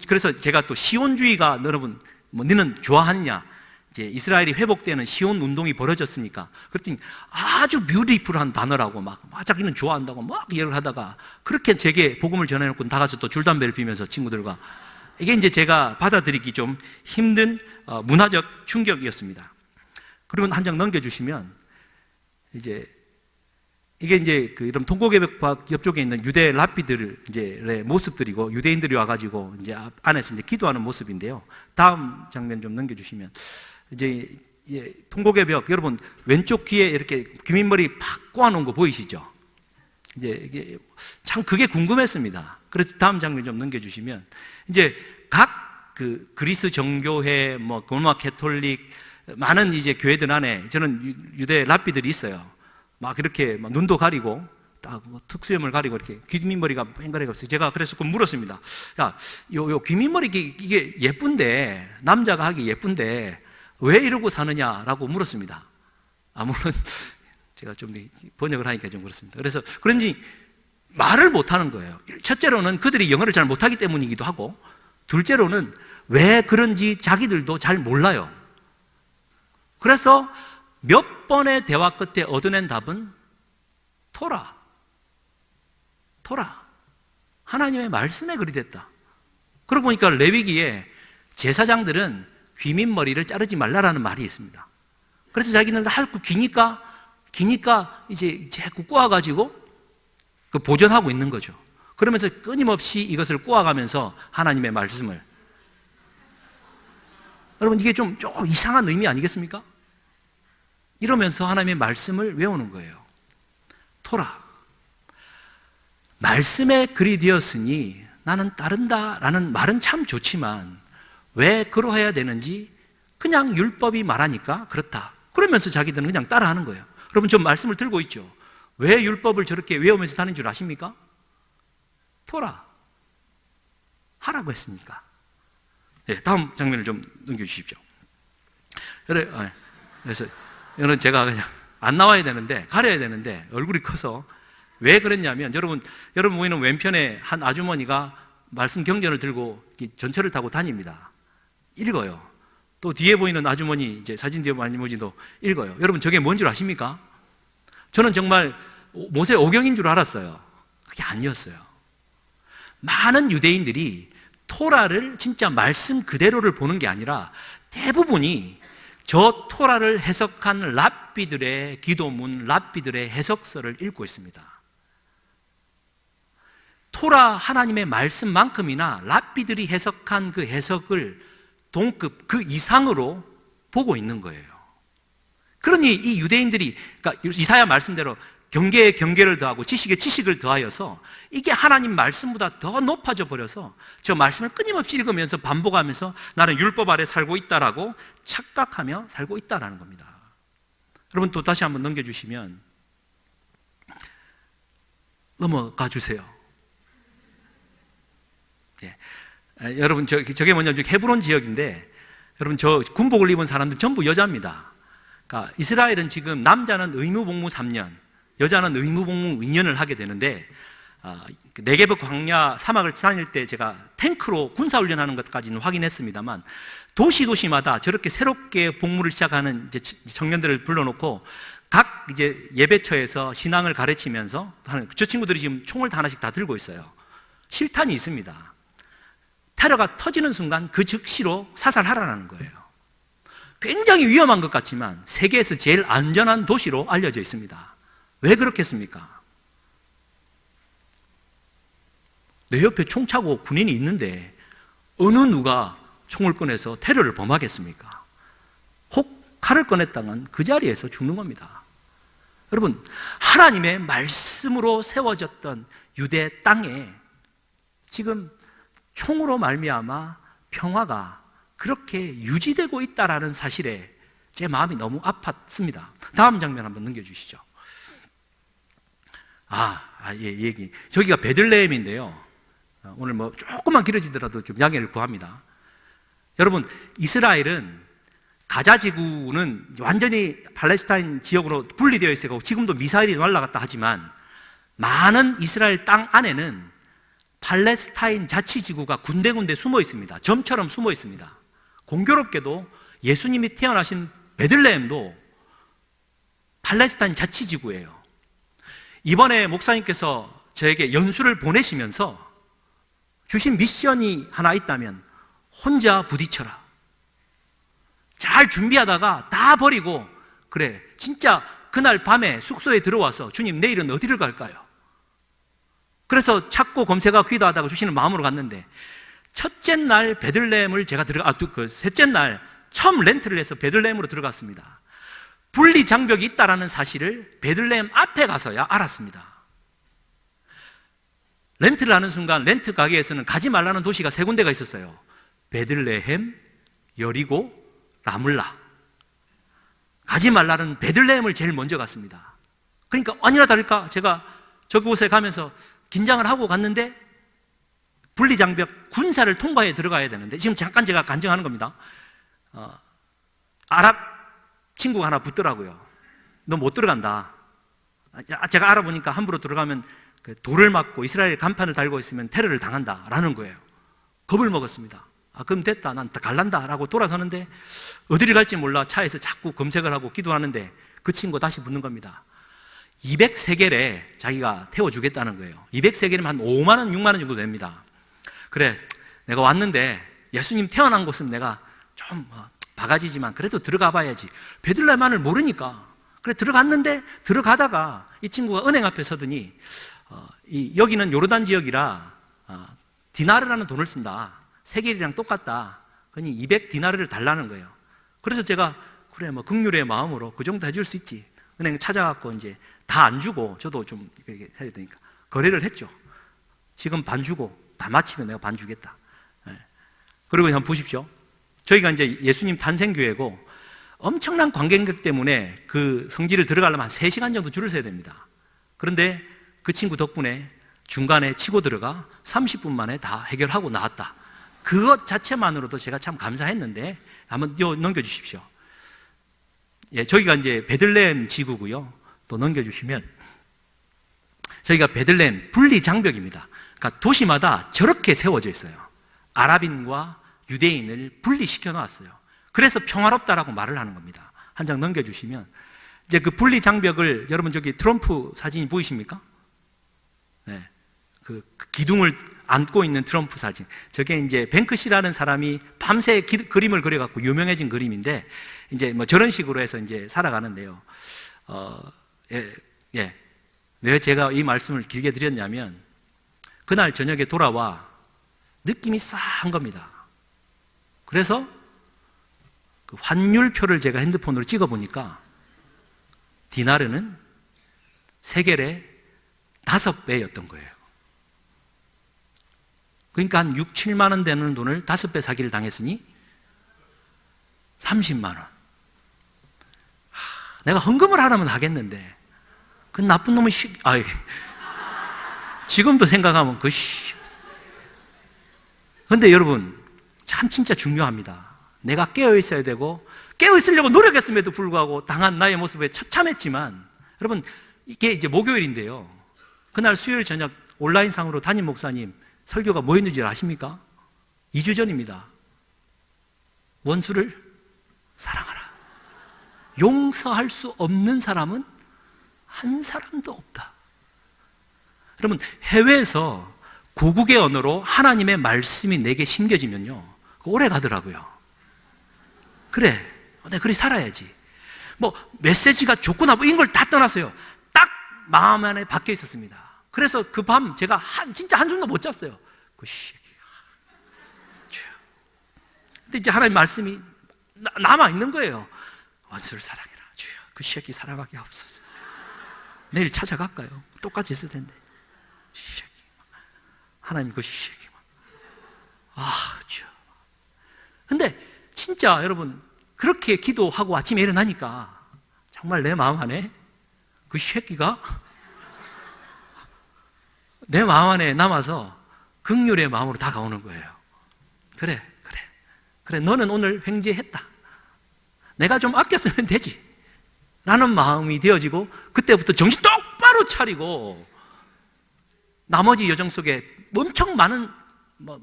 그래서 제가 또 시온주의가 여러분 너는 좋아하느냐? 이제 이스라엘이 회복되는 시온 운동이 벌어졌으니까 그랬더니 아주 뷰티풀한 단어라고 막 자기는 좋아한다고 막 얘기를 하다가 그렇게 제게 복음을 전해놓고 나가서 또 줄담배를 피면서 친구들과 이게 이제 제가 받아들이기 좀 힘든 문화적 충격이었습니다. 그리고 한 장 넘겨주시면 이게 이제 그 이런 동고개벽 옆쪽에 있는 유대 랍비들의 이제 모습들이고 유대인들이 와가지고 이제 안에서 이제 기도하는 모습인데요. 다음 장면 좀 넘겨주시면 이제 동고개벽 여러분 왼쪽 귀에 이렇게 귀밑머리 팍 꼬아놓은 거 보이시죠? 이제 이게 참 그게 궁금했습니다. 그래서 다음 장면 좀 넘겨주시면 이제 각 그 그리스 정교회 뭐 로마 캐톨릭 많은 이제 교회들 안에 저는 유대 랍비들이 있어요. 막 이렇게 막 눈도 가리고 딱 특수염을 가리고 이렇게 귀밑머리가 뺑그레고 있어요. 제가 그래서 그 물었습니다. 야, 요 귀밑머리 이게 예쁜데 남자가 하기 예쁜데 왜 이러고 사느냐라고 물었습니다. 물론 제가 좀 번역을 하니까 좀 그렇습니다. 그래서 그런지 말을 못하는 거예요. 첫째로는 그들이 영어를 잘 못하기 때문이기도 하고 둘째로는 왜 그런지 자기들도 잘 몰라요. 그래서 몇 번의 대화 끝에 얻어낸 답은 토라. 하나님의 말씀에 그리 됐다. 그러고 보니까 레위기에 제사장들은 귀밑머리를 자르지 말라라는 말이 있습니다. 그래서 자기는 하얗고 기니까 이제 자꾸 꼬아가지고 그 보존하고 있는 거죠. 그러면서 끊임없이 이것을 꼬아가면서 하나님의 말씀을 여러분 이게 좀 이상한 의미 아니겠습니까? 이러면서 하나님의 말씀을 외우는 거예요. 토라. 말씀에 글이 되었으니 나는 따른다라는 말은 참 좋지만 왜 그러해야 되는지 그냥 율법이 말하니까 그렇다. 그러면서 자기들은 그냥 따라하는 거예요. 여러분 저 말씀을 들고 있죠. 왜 율법을 저렇게 외우면서 다는 줄 아십니까? 토라. 하라고 했으니까. 다음 장면을 좀 넘겨주십시오. 그래서 이거는 제가 그냥 안 나와야 되는데 가려야 되는데 얼굴이 커서 왜 그랬냐면 여러분 보이는 왼편에 한 아주머니가 말씀 경전을 들고 전철을 타고 다닙니다. 읽어요. 또 뒤에 보이는 아주머니 이제 사진 뒤에 보이는 아주머니도 읽어요. 여러분 저게 뭔 줄 아십니까? 저는 정말 모세 오경인 줄 알았어요. 그게 아니었어요. 많은 유대인들이 토라를 진짜 말씀 그대로를 보는 게 아니라 대부분이 저 토라를 해석한 랍비들의 기도문, 랍비들의 해석서를 읽고 있습니다. 토라 하나님의 말씀만큼이나 랍비들이 해석한 그 해석을 동급 그 이상으로 보고 있는 거예요. 그러니 이 유대인들이 그러니까 이사야 말씀대로 경계에 경계를 더하고 지식에 지식을 더하여서 이게 하나님 말씀보다 더 높아져 버려서 저 말씀을 끊임없이 읽으면서 반복하면서 나는 율법 아래 살고 있다라고 착각하며 살고 있다라는 겁니다. 여러분 또 다시 한번 넘겨주시면 넘어가 주세요. 여러분, 저게 뭐냐면 헤브론 지역인데, 여러분, 저 군복을 입은 사람들 전부 여자입니다. 그러니까 이스라엘은 지금 남자는 의무복무 3년, 여자는 의무복무 2년을 하게 되는데, 네게브 광야 사막을 다닐 때 제가 탱크로 군사훈련하는 것까지는 확인했습니다만, 도시마다 저렇게 새롭게 복무를 시작하는 이제 청년들을 불러놓고 각 이제 예배처에서 신앙을 가르치면서 하는, 저 친구들이 지금 총을 다 하나씩 다 들고 있어요. 실탄이 있습니다. 테러가 터지는 순간 그 즉시로 사살하라는 거예요. 굉장히 위험한 것 같지만 세계에서 제일 안전한 도시로 알려져 있습니다. 왜 그렇겠습니까? 내 옆에 총 차고 군인이 있는데 어느 누가 총을 꺼내서 테러를 범하겠습니까? 혹 칼을 꺼냈다면 그 자리에서 죽는 겁니다. 여러분, 하나님의 말씀으로 세워졌던 유대 땅에 지금 총으로 말미암아 평화가 그렇게 유지되고 있다라는 사실에 제 마음이 너무 아팠습니다. 다음 장면 한번 넘겨주시죠. 얘기. 저기가 베들레헴인데요. 오늘 뭐 조금만 길어지더라도 좀 양해를 구합니다. 여러분, 이스라엘은 가자 지구는 완전히 팔레스타인 지역으로 분리되어 있어요. 지금도 미사일이 날아갔다 하지만 많은 이스라엘 땅 안에는 팔레스타인 자치지구가 군데군데 숨어 있습니다. 점처럼 숨어 있습니다. 공교롭게도 예수님이 태어나신 베들레헴도 팔레스타인 자치지구예요. 이번에 목사님께서 저에게 연수를 보내시면서 주신 미션이 하나 있다면 혼자 부딪혀라. 잘 준비하다가 다 버리고, 그래, 진짜 그날 밤에 숙소에 들어와서 주님 내일은 어디를 갈까요? 그래서 찾고 검색하고 기도하다가 주시는 마음으로 갔는데, 첫째 날 베들레헴을 제가 셋째 날 처음 렌트를 해서 베들레헴으로 들어갔습니다. 분리 장벽이 있다라는 사실을 베들레헴 앞에 가서야 알았습니다. 렌트를 하는 순간 렌트 가게에서는 가지 말라는 도시가 3군데가 있었어요. 베들레헴, 여리고, 라물라. 가지 말라는 베들레헴을 제일 먼저 갔습니다. 그러니까 아니나 다를까 제가 저곳에 가면서 긴장을 하고 갔는데 분리장벽 군사를 통과해 들어가야 되는데, 지금 잠깐 제가 간증하는 겁니다. 아랍 친구가 하나 붙더라고요. 너 못 들어간다. 제가 알아보니까 함부로 들어가면 돌을 맞고 이스라엘 간판을 달고 있으면 테러를 당한다라는 거예요. 겁을 먹었습니다. 그럼 됐다, 난 갈란다 라고 돌아서는데 어디를 갈지 몰라 차에서 자꾸 검색을 하고 기도하는데 그 친구 다시 붙는 겁니다. 200세겔에 자기가 태워주겠다는 거예요. 200세겔이면 한 5만 원, 6만 원 정도 됩니다. 그래, 내가 왔는데 예수님 태어난 곳은 내가 좀 바가지지만 그래도 들어가 봐야지. 베들레헴만을 모르니까. 그래, 들어갔는데 들어가다가 이 친구가 은행 앞에 서더니 여기는 요르단 지역이라 디나르라는 돈을 쓴다. 세겔이랑 똑같다. 그러니 200디나르를 달라는 거예요. 그래서 제가 그래, 뭐 긍휼의 마음으로 그 정도 해줄 수 있지. 은행 찾아갖고 이제 다 안 주고 저도 좀 이렇게 해야 되니까 거래를 했죠. 지금 반 주고 다 마치면 내가 반 주겠다. 그리고 한번 보십시오. 저희가 이제 예수님 탄생교회고 엄청난 관광객 때문에 그 성지를 들어가려면 한 3시간 정도 줄을 서야 됩니다. 그런데 그 친구 덕분에 중간에 치고 들어가 30분 만에 다 해결하고 나왔다. 그것 자체만으로도 제가 참 감사했는데 한번 넘겨주십시오. 저희가 이제 베들레헴 지구고요. 또 넘겨주시면 저희가 베들레헴 분리장벽입니다. 그러니까 도시마다 저렇게 세워져 있어요. 아랍인과 유대인을 분리시켜 놨어요. 그래서 평화롭다라고 말을 하는 겁니다. 한 장 넘겨주시면 이제 그 분리장벽을, 여러분 저기 트럼프 사진이 보이십니까? 네. 그 기둥을 안고 있는 트럼프 사진. 저게 이제 뱅크시라는 사람이 밤새 그림을 그려갖고 유명해진 그림인데, 이제 뭐 저런 식으로 해서 이제 살아가는데요. 왜 제가 이 말씀을 길게 드렸냐면, 그날 저녁에 돌아와 느낌이 싸한 겁니다. 그래서 그 환율표를 제가 핸드폰으로 찍어보니까 디나르는 세겔의 5배였던 거예요. 그러니까 한 6, 7만 원 되는 돈을 5배 사기를 당했으니 30만 원. 내가 헌금을 하라면 하겠는데 그 나쁜 놈은 지금도 생각하면 근데 여러분, 참 진짜 중요합니다. 내가 깨어 있어야 되고, 깨어 있으려고 노력했음에도 불구하고 당한 나의 모습에 처참했지만, 여러분, 이게 이제 목요일인데요. 그날 수요일 저녁 온라인상으로 담임 목사님 설교가 뭐였는지 아십니까? 2주 전입니다. 원수를 사랑하라. 용서할 수 없는 사람은 한 사람도 없다. 여러분, 해외에서 고국의 언어로 하나님의 말씀이 내게 심겨지면요, 오래 가더라고요. 그래, 내가 그리 살아야지. 뭐 메시지가 좋고 나쁘고 이런 걸 다 떠나서요, 딱 마음 안에 박혀 있었습니다. 그래서 그 밤 제가 진짜 한숨도 못 잤어요. 그 시기야. 근데 이제 하나님 말씀이 남아 있는 거예요. 원수를 사랑해라. 주여, 그 새끼 사랑하게 하옵소서. 내일 찾아갈까요? 똑같이 있을 텐데. 새끼. 하나님 그 새끼만. 주여. 근데 진짜 여러분, 그렇게 기도하고 아침에 일어나니까 정말 내 마음 안에 그 새끼가 내 마음 안에 남아서 긍휼의 마음으로 다가오는 거예요. 그래, 너는 오늘 횡재했다. 내가 좀 아꼈으면 되지. 라는 마음이 되어지고, 그때부터 정신 똑바로 차리고, 나머지 여정 속에 엄청 많은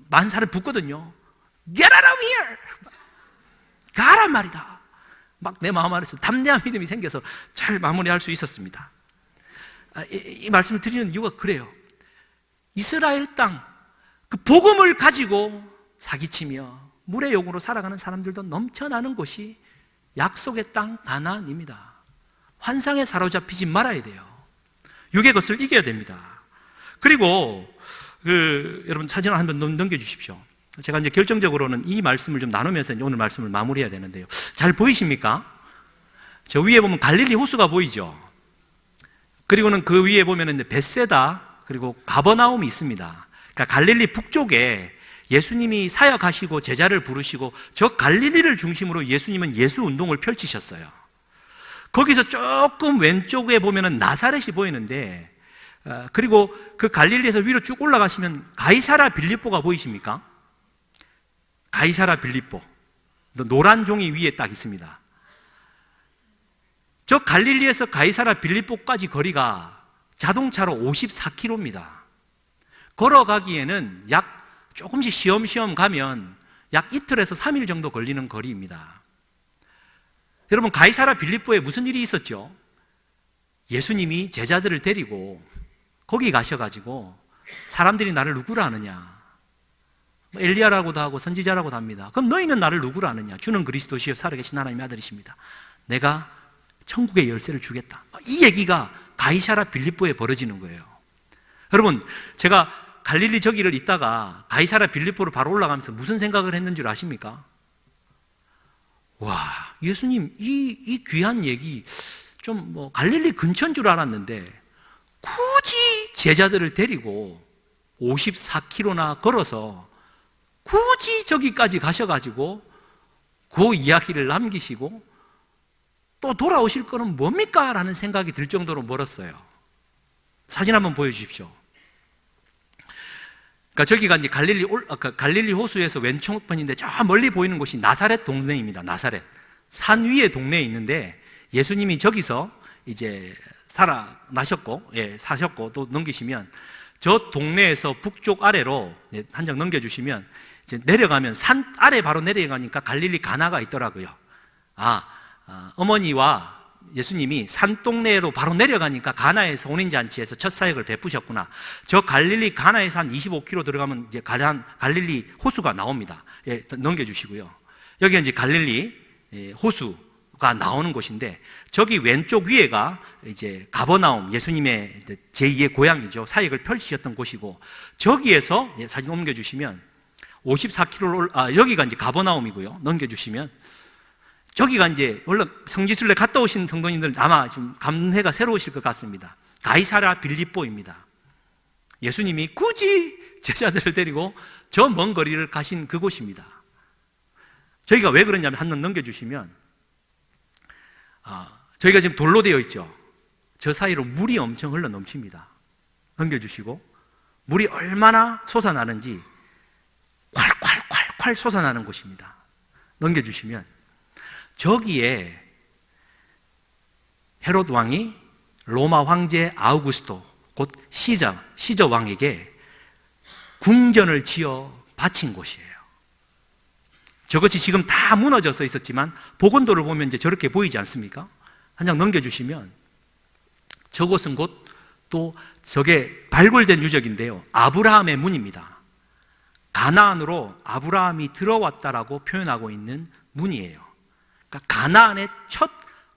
만사를 붓거든요. Get out of here! 가란 말이다. 막 내 마음 안에서 담대한 믿음이 생겨서 잘 마무리할 수 있었습니다. 이 말씀을 드리는 이유가 그래요. 이스라엘 땅, 그 복음을 가지고 사기치며 물의 욕으로 살아가는 사람들도 넘쳐나는 곳이 약속의 땅 가나안입니다. 환상에 사로잡히지 말아야 돼요. 육의 것을 이겨야 됩니다. 그리고 여러분 사진을 한번 넘겨주십시오. 제가 이제 결정적으로는 이 말씀을 좀 나누면서 이제 오늘 말씀을 마무리해야 되는데요. 잘 보이십니까? 저 위에 보면 갈릴리 호수가 보이죠. 그리고는 그 위에 보면은 벳세다, 그리고 가버나움이 있습니다. 그러니까 갈릴리 북쪽에 예수님이 사역하시고 제자를 부르시고 저 갈릴리를 중심으로 예수님은 예수 운동을 펼치셨어요. 거기서 조금 왼쪽에 보면은 나사렛이 보이는데, 그리고 그 갈릴리에서 위로 쭉 올라가시면 가이사라 빌립보가 보이십니까? 가이사라 빌립보, 노란 종이 위에 딱 있습니다. 저 갈릴리에서 가이사라 빌립보까지 거리가 자동차로 54km입니다. 걸어가기에는 조금씩 쉬엄쉬엄 가면 약 이틀에서 3일 정도 걸리는 거리입니다. 여러분, 가이사라 빌립보에 무슨 일이 있었죠? 예수님이 제자들을 데리고 거기 가셔가지고 사람들이 나를 누구라 하느냐, 엘리야라고도 하고 선지자라고도 합니다. 그럼 너희는 나를 누구라 하느냐? 주는 그리스도시요 살아계신 하나님의 아들이십니다. 내가 천국의 열쇠를 주겠다. 이 얘기가 가이사라 빌립보에 벌어지는 거예요. 여러분, 제가 갈릴리 저기를 있다가 가이사라 빌립보로 바로 올라가면서 무슨 생각을 했는 줄 아십니까? 와, 예수님 이 귀한 얘기 좀 갈릴리 근처인 줄 알았는데 굳이 제자들을 데리고 54km나 걸어서 굳이 저기까지 가셔가지고 그 이야기를 남기시고 또 돌아오실 거는 뭡니까? 라는 생각이 들 정도로 멀었어요. 사진 한번 보여주십시오. 그러니까 저기가 이제 갈릴리 호수에서 왼쪽편인데 저 멀리 보이는 곳이 나사렛 동네입니다. 나사렛. 산 위에 동네에 있는데 예수님이 저기서 이제 사셨고 또 넘기시면 저 동네에서 북쪽 아래로 한 장 넘겨주시면 이제 내려가면 산 아래 바로 내려가니까 갈릴리 가나가 있더라고요. 어머니와 예수님이 산동네로 바로 내려가니까 가나에서 혼인잔치에서 첫 사역을 베푸셨구나. 저 갈릴리 가나에서 한 25km 들어가면 이제 갈릴리 호수가 나옵니다. 넘겨주시고요. 여기가 이제 갈릴리 호수가 나오는 곳인데, 저기 왼쪽 위에가 이제 가버나움, 예수님의 제2의 고향이죠. 사역을 펼치셨던 곳이고, 저기에서 사진 옮겨주시면 54km, 여기가 이제 가버나움이고요. 넘겨주시면 저기가 이제 원래 성지순례 갔다 오신 성도님들 아마 지금 감회가 새로우실 것 같습니다. 가이사라 빌립보입니다. 예수님이 굳이 제자들을 데리고 저 먼 거리를 가신 그곳입니다. 저희가 왜 그러냐면 한 번 넘겨주시면 저희가 지금 돌로 되어 있죠. 저 사이로 물이 엄청 흘러 넘칩니다. 넘겨주시고 물이 얼마나 솟아나는지 콸콸콸콸 솟아나는 곳입니다. 넘겨주시면 저기에 헤롯 왕이 로마 황제 아우구스토 곧 시저 왕에게 궁전을 지어 바친 곳이에요. 저것이 지금 다 무너져서 있었지만 복원도를 보면 이제 저렇게 보이지 않습니까? 한 장 넘겨주시면 저곳은 곧 또 저게 발굴된 유적인데요, 아브라함의 문입니다. 가나안으로 아브라함이 들어왔다라고 표현하고 있는 문이에요. 그러니까 가나안의 첫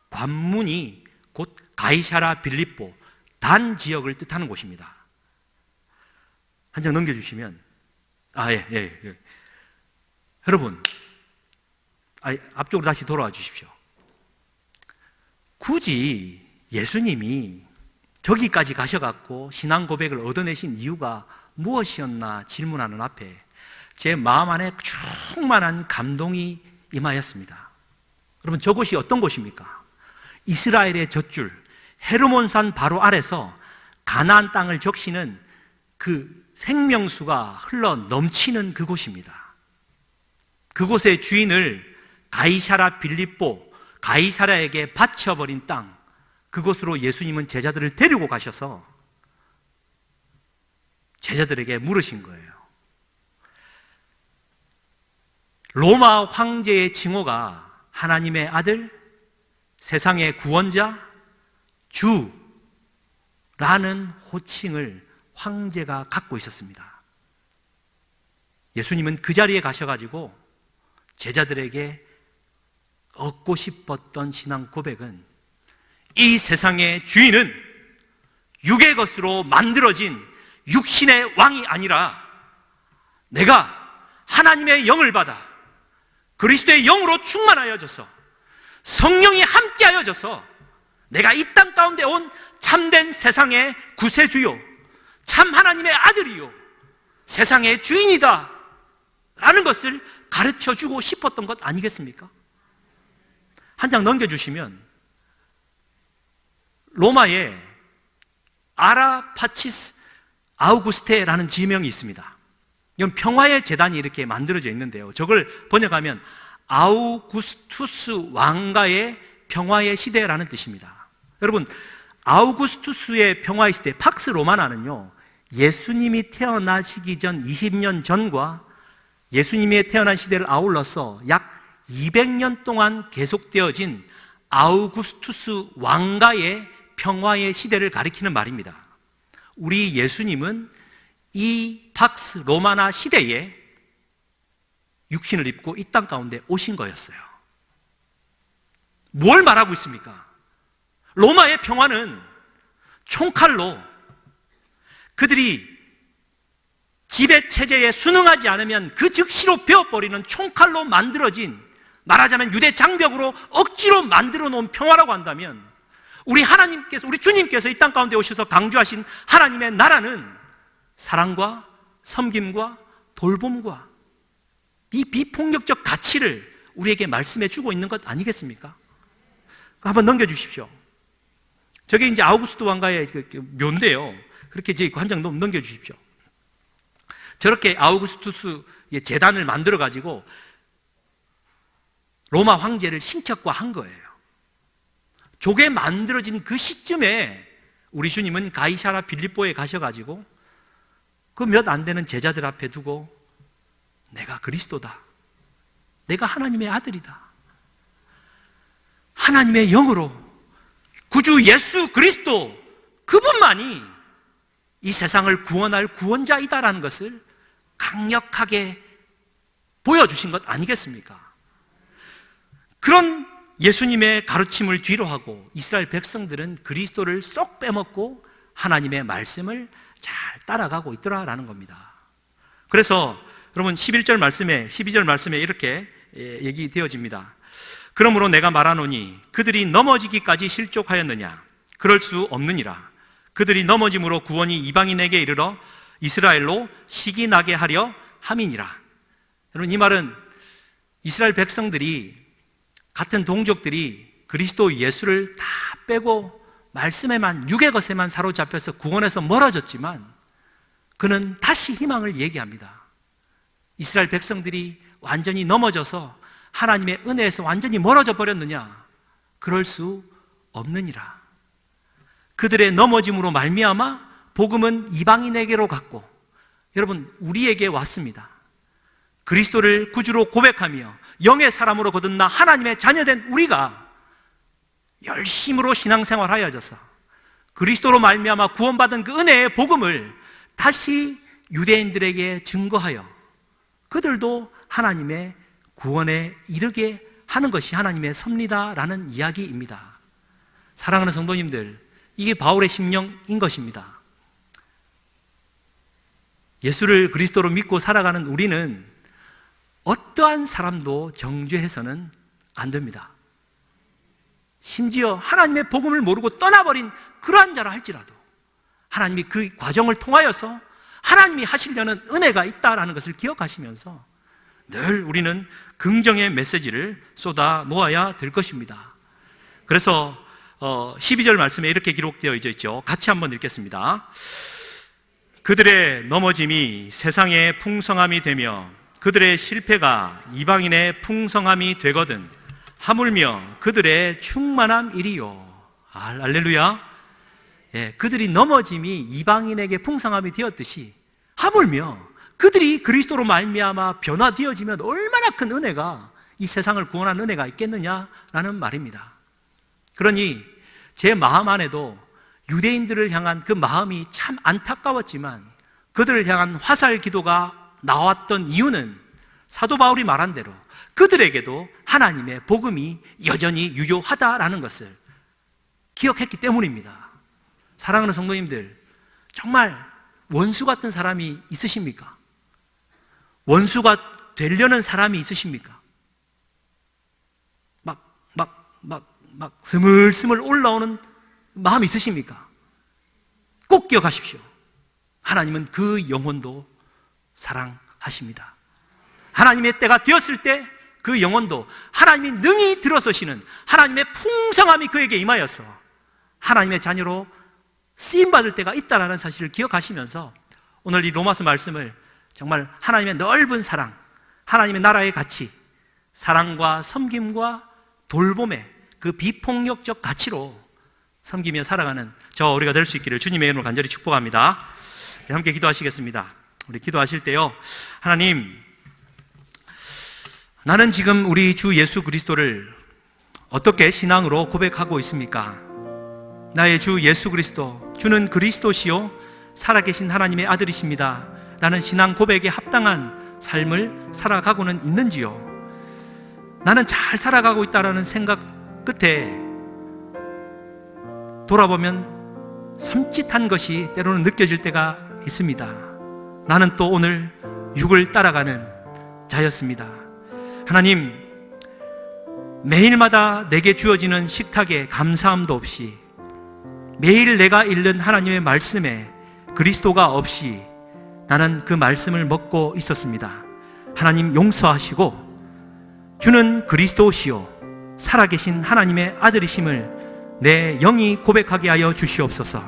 관문이 곧 가이사라 빌립보 단 지역을 뜻하는 곳입니다. 한 장 넘겨주시면 예. 여러분, 앞쪽으로 다시 돌아와 주십시오. 굳이 예수님이 저기까지 가셔갖고 신앙 고백을 얻어내신 이유가 무엇이었나 질문하는 앞에 제 마음 안에 충만한 감동이 임하였습니다. 여러분, 저곳이 어떤 곳입니까? 이스라엘의 젖줄 헤르몬산 바로 아래서 가나안 땅을 적시는 그 생명수가 흘러 넘치는 그곳입니다. 그곳의 주인을 가이사라 빌립보, 가이사라에게 바쳐버린 땅, 그곳으로 예수님은 제자들을 데리고 가셔서 제자들에게 물으신 거예요. 로마 황제의 칭호가 하나님의 아들, 세상의 구원자, 주라는 호칭을 황제가 갖고 있었습니다. 예수님은 그 자리에 가셔가지고 제자들에게 얻고 싶었던 신앙 고백은 이 세상의 주인은 육의 것으로 만들어진 육신의 왕이 아니라 내가 하나님의 영을 받아 그리스도의 영으로 충만하여져서 성령이 함께하여져서 내가 이 땅 가운데 온 참된 세상의 구세주요, 참 하나님의 아들이요, 세상의 주인이다 라는 것을 가르쳐주고 싶었던 것 아니겠습니까? 한 장 넘겨주시면 로마에 아라파치스 아우구스테라는 지명이 있습니다. 이건 평화의 재단이 이렇게 만들어져 있는데요, 저걸 번역하면 아우구스투스 왕가의 평화의 시대라는 뜻입니다. 여러분, 아우구스투스의 평화의 시대, 팍스 로마나는요, 예수님이 태어나시기 전 20년 전과 예수님이 태어난 시대를 아울러서 약 200년 동안 계속되어진 아우구스투스 왕가의 평화의 시대를 가리키는 말입니다. 우리 예수님은 이 팍스 로마나 시대에 육신을 입고 이 땅 가운데 오신 거였어요. 뭘 말하고 있습니까? 로마의 평화는 총칼로 그들이 지배 체제에 순응하지 않으면 그 즉시로 베어버리는 총칼로 만들어진, 말하자면 유대 장벽으로 억지로 만들어 놓은 평화라고 한다면, 우리 하나님께서, 우리 주님께서 이 땅 가운데 오셔서 강조하신 하나님의 나라는 사랑과 섬김과 돌봄과 이 비폭력적 가치를 우리에게 말씀해 주고 있는 것 아니겠습니까? 한번 넘겨주십시오. 저게 이제 아우구스도 왕가의 묘인데요, 그렇게 이제 한 장 넘겨주십시오. 저렇게 아우구스투스의 재단을 만들어가지고 로마 황제를 신격화한 거예요. 저게 만들어진 그 시점에 우리 주님은 가이사라 빌립보에 가셔가지고 그 몇 안 되는 제자들 앞에 두고 내가 그리스도다, 내가 하나님의 아들이다, 하나님의 영으로 구주 예수 그리스도 그분만이 이 세상을 구원할 구원자이다라는 것을 강력하게 보여주신 것 아니겠습니까? 그런 예수님의 가르침을 뒤로하고 이스라엘 백성들은 그리스도를 쏙 빼먹고 하나님의 말씀을 잘 따라가고 있더라라는 겁니다. 그래서 여러분 11절 말씀에 12절 말씀에 이렇게 얘기되어집니다. 그러므로 내가 말하노니 그들이 넘어지기까지 실족하였느냐? 그럴 수 없느니라. 그들이 넘어짐으로 구원이 이방인에게 이르러 이스라엘로 시기 나게 하려 함이니라. 여러분, 이 말은 이스라엘 백성들이, 같은 동족들이 그리스도 예수를 다 빼고 말씀에만, 육의 것에만 사로잡혀서 구원에서 멀어졌지만 그는 다시 희망을 얘기합니다. 이스라엘 백성들이 완전히 넘어져서 하나님의 은혜에서 완전히 멀어져 버렸느냐? 그럴 수 없느니라. 그들의 넘어짐으로 말미암아 복음은 이방인에게로 갔고, 여러분, 우리에게 왔습니다. 그리스도를 구주로 고백하며 영의 사람으로 거듭나 하나님의 자녀된 우리가 열심으로 신앙생활하여져서 그리스도로 말미암아 구원받은 그 은혜의 복음을 다시 유대인들에게 증거하여 그들도 하나님의 구원에 이르게 하는 것이 하나님의 섭리다라는 이야기입니다. 사랑하는 성도님들, 이게 바울의 심령인 것입니다. 예수를 그리스도로 믿고 살아가는 우리는 어떠한 사람도 정죄해서는 안 됩니다. 심지어 하나님의 복음을 모르고 떠나버린 그러한 자라 할지라도 하나님이 그 과정을 통하여서 하나님이 하시려는 은혜가 있다는 것을 기억하시면서 늘 우리는 긍정의 메시지를 쏟아 놓아야 될 것입니다. 그래서 12절 말씀에 이렇게 기록되어 있죠. 같이 한번 읽겠습니다. 그들의 넘어짐이 세상의 풍성함이 되며 그들의 실패가 이방인의 풍성함이 되거든 하물며 그들의 충만함이리요. 할렐루야. 예, 그들이 넘어짐이 이방인에게 풍성함이 되었듯이 하물며 그들이 그리스도로 말미암아 변화되어지면 얼마나 큰 은혜가, 이 세상을 구원한 은혜가 있겠느냐라는 말입니다. 그러니 제 마음 안에도 유대인들을 향한 그 마음이 참 안타까웠지만 그들을 향한 화살 기도가 나왔던 이유는 사도 바울이 말한 대로 그들에게도 하나님의 복음이 여전히 유효하다라는 것을 기억했기 때문입니다. 사랑하는 성도님들, 정말 원수 같은 사람이 있으십니까? 원수가 되려는 사람이 있으십니까? 막 스물스물 올라오는 마음이 있으십니까? 꼭 기억하십시오. 하나님은 그 영혼도 사랑하십니다. 하나님의 때가 되었을 때 그 영혼도 하나님이 능히 들어서시는 하나님의 풍성함이 그에게 임하여서 하나님의 자녀로 쓰임받을 때가 있다는 사실을 기억하시면서 오늘 이 로마서 말씀을 정말 하나님의 넓은 사랑, 하나님의 나라의 가치, 사랑과 섬김과 돌봄의 그 비폭력적 가치로 섬기며 살아가는 저 우리가 될 수 있기를 주님의 이름으로 간절히 축복합니다. 함께 기도하시겠습니다. 우리 기도하실 때요, 하나님, 나는 지금 우리 주 예수 그리스도를 어떻게 신앙으로 고백하고 있습니까? 나의 주 예수 그리스도, 주는 그리스도시요 살아계신 하나님의 아들이십니다 라는 신앙 고백에 합당한 삶을 살아가고는 있는지요? 나는 잘 살아가고 있다는 생각 끝에 돌아보면 섬찟한 것이 때로는 느껴질 때가 있습니다. 나는 또 오늘 육을 따라가는 자였습니다. 하나님, 매일마다 내게 주어지는 식탁에 감사함도 없이, 매일 내가 읽는 하나님의 말씀에 그리스도가 없이 나는 그 말씀을 먹고 있었습니다. 하나님 용서하시고 주는 그리스도시요 살아계신 하나님의 아들이심을 내 영이 고백하게 하여 주시옵소서.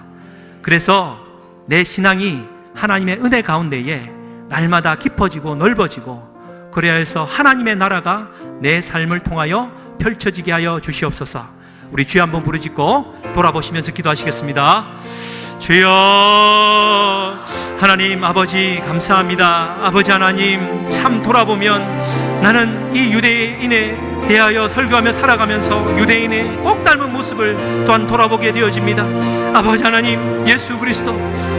그래서 내 신앙이 하나님의 은혜 가운데에 날마다 깊어지고 넓어지고, 그래야 해서 하나님의 나라가 내 삶을 통하여 펼쳐지게 하여 주시옵소서. 우리 주여 한번 부르짖고 돌아보시면서 기도하시겠습니다. 주여, 하나님 아버지 감사합니다. 아버지 하나님, 참 돌아보면 나는 이 유대인에 대하여 설교하며 살아가면서 유대인의 꼭 닮은 모습을 또한 돌아보게 되어집니다. 아버지 하나님, 예수 그리스도,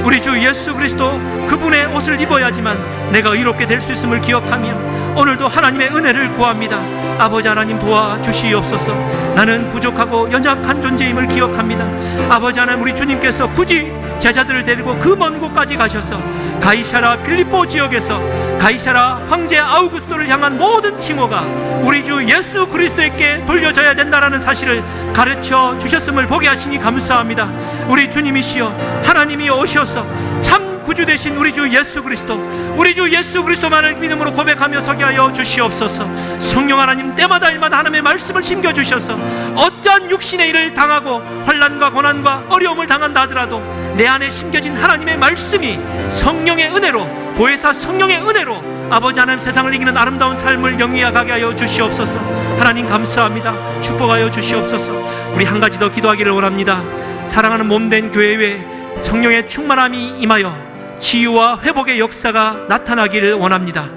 우리 주 예수 그리스도 그분의 옷을 입어야지만 내가 의롭게 될 수 있음을 기억하며 오늘도 하나님의 은혜를 구합니다. 아버지 하나님 도와주시옵소서. 나는 부족하고 연약한 존재임을 기억합니다. 아버지 하나님, 우리 주님께서 굳이 제자들을 데리고 그 먼 곳까지 가셔서 가이사라 빌립보 지역에서 가이사라 황제 아우구스토를 향한 모든 칭호가 우리 주 예수 그리스도에게 돌려져야 된다는 사실을 가르쳐 주셨음을 보게 하시니 감사합니다. 우리 주님이시여 하나님이 오셔서 참 구주 되신 우리 주 예수 그리스도, 우리 주 예수 그리스도만을 믿음으로 고백하며 서게 하여 주시옵소서. 성령 하나님, 때마다 일마다 하나님의 말씀을 심겨주셔서 어떠한 육신의 일을 당하고 환난과 고난과 어려움을 당한다 하더라도 내 안에 심겨진 하나님의 말씀이 성령의 은혜로, 보혜사 성령의 은혜로 아버지 하나님, 세상을 이기는 아름다운 삶을 영위하게 하여 주시옵소서. 하나님 감사합니다. 축복하여 주시옵소서. 우리 한 가지 더 기도하기를 원합니다. 사랑하는 몸된 교회에 성령의 충만함이 임하여 치유와 회복의 역사가 나타나기를 원합니다.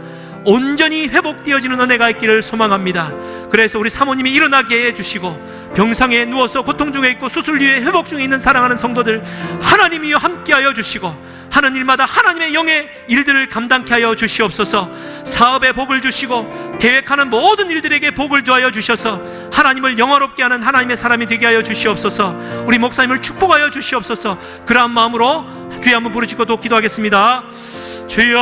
온전히 회복되어지는 은혜가 있기를 소망합니다. 그래서 우리 사모님이 일어나게 해주시고, 병상에 누워서 고통 중에 있고 수술 후에 회복 중에 있는 사랑하는 성도들 하나님이여 함께하여 주시고, 하는 일마다 하나님의 영의 일들을 감당케 하여 주시옵소서. 사업에 복을 주시고 계획하는 모든 일들에게 복을 주하여 주셔서 하나님을 영화롭게 하는 하나님의 사람이 되게 하여 주시옵소서. 우리 목사님을 축복하여 주시옵소서. 그러한 마음으로 주여 한번 부르시고 또 기도하겠습니다. 주여,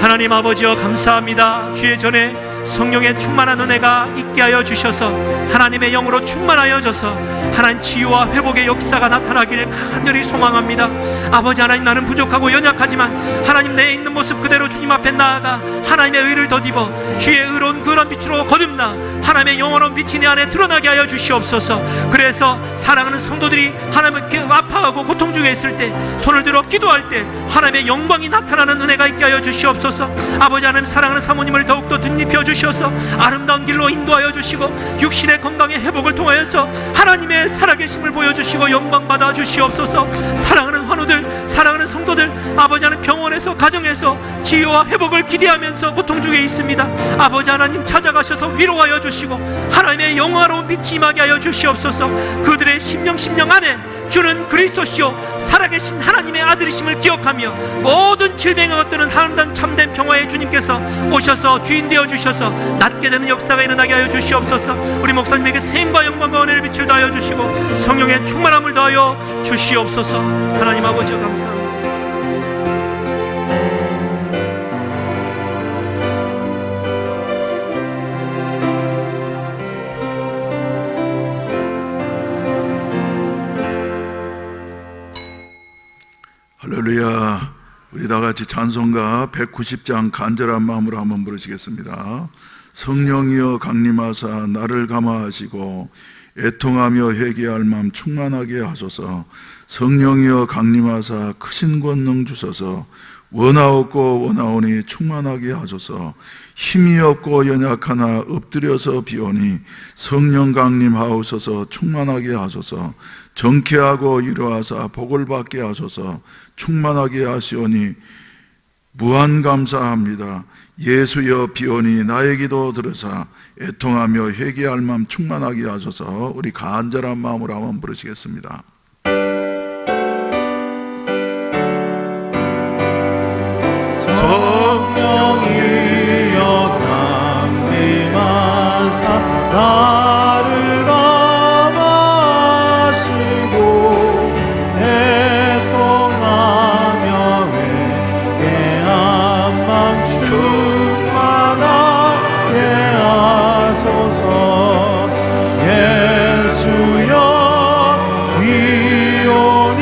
하나님 아버지여 감사합니다. 주의 전에 성령의 충만한 은혜가 있게 하여 주셔서 하나님의 영으로 충만하여져서 하나님 치유와 회복의 역사가 나타나기를 간절히 소망합니다. 아버지 하나님, 나는 부족하고 연약하지만 하나님 내 있는 모습 그대로 주님 앞에 나아가 하나님의 의를 덧입어 주의 의로운 그런 빛으로 거듭나 하나님의 영원한 빛이 내 안에 드러나게 하여 주시옵소서. 그래서 사랑하는 성도들이 하나님을 아파하고 고통 중에 있을 때 손을 들어 기도할 때 하나님의 영광이 나타나는 은혜가 있게 하여 주시옵소서. 아버지 하나님, 사랑하는 사모님을 더욱더 덧입혀 주셔서 아름다운 길로 인도하여 주시고 육신의 건강의 회복을 통하여서 하나님의 살아계심을 보여주시고 영광 받아 주시옵소서. 사랑하는 환우들, 사랑하는 성도들, 아버지 하나님 병원에서 가정에서 치유와 회복을 기대하면서 고통 중에 있습니다. 아버지 하나님 찾아가셔서 위로하여 주시고 하나님의 영화로운 빛이 임하게 하여 주시옵소서. 그들의 심령 안에 주는 그리스도시요 살아계신 하나님의 아들이심을 기억하며 모든 질병을 얻는 하나님 참된 평화의 주님께서 오셔서 주인 되어 주셔서 낫게 되는 역사가 일어나게 하여 주시옵소서. 우리 목사님에게 생과 영광과 은혜를 빛을 더하여 주시고 성령의 충만함을 더하여 주시옵소서. 하나님 아버지여 감사합니다. 할렐루야. 우리 다같이 찬송가 190장 간절한 마음으로 한번 부르시겠습니다. 성령이여 강림하사 나를 감화하시고 애통하며 회개할 마음 충만하게 하소서. 성령이여 강림하사 크신 권능 주소서. 원하옵고 원하오니 충만하게 하소서. 힘이 없고 연약하나 엎드려서 비오니 성령 강림하옵소서. 충만하게 하소서. 정케하고 위로하사 복을 받게 하소서. 충만하게 하시오니 무한 감사합니다. 예수여 비오니 나의 기도 들으사 애통하며 회개할 마음 충만하게 하소서. 우리 간절한 마음으로 한번 부르시겠습니다. 성령이여 강림하사 나를 감화하시고 애통하며 회개한 마음 충만하게 하소서. 예수여 비오니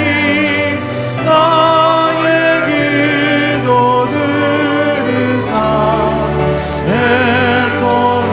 나의 기도 들으사 애통하며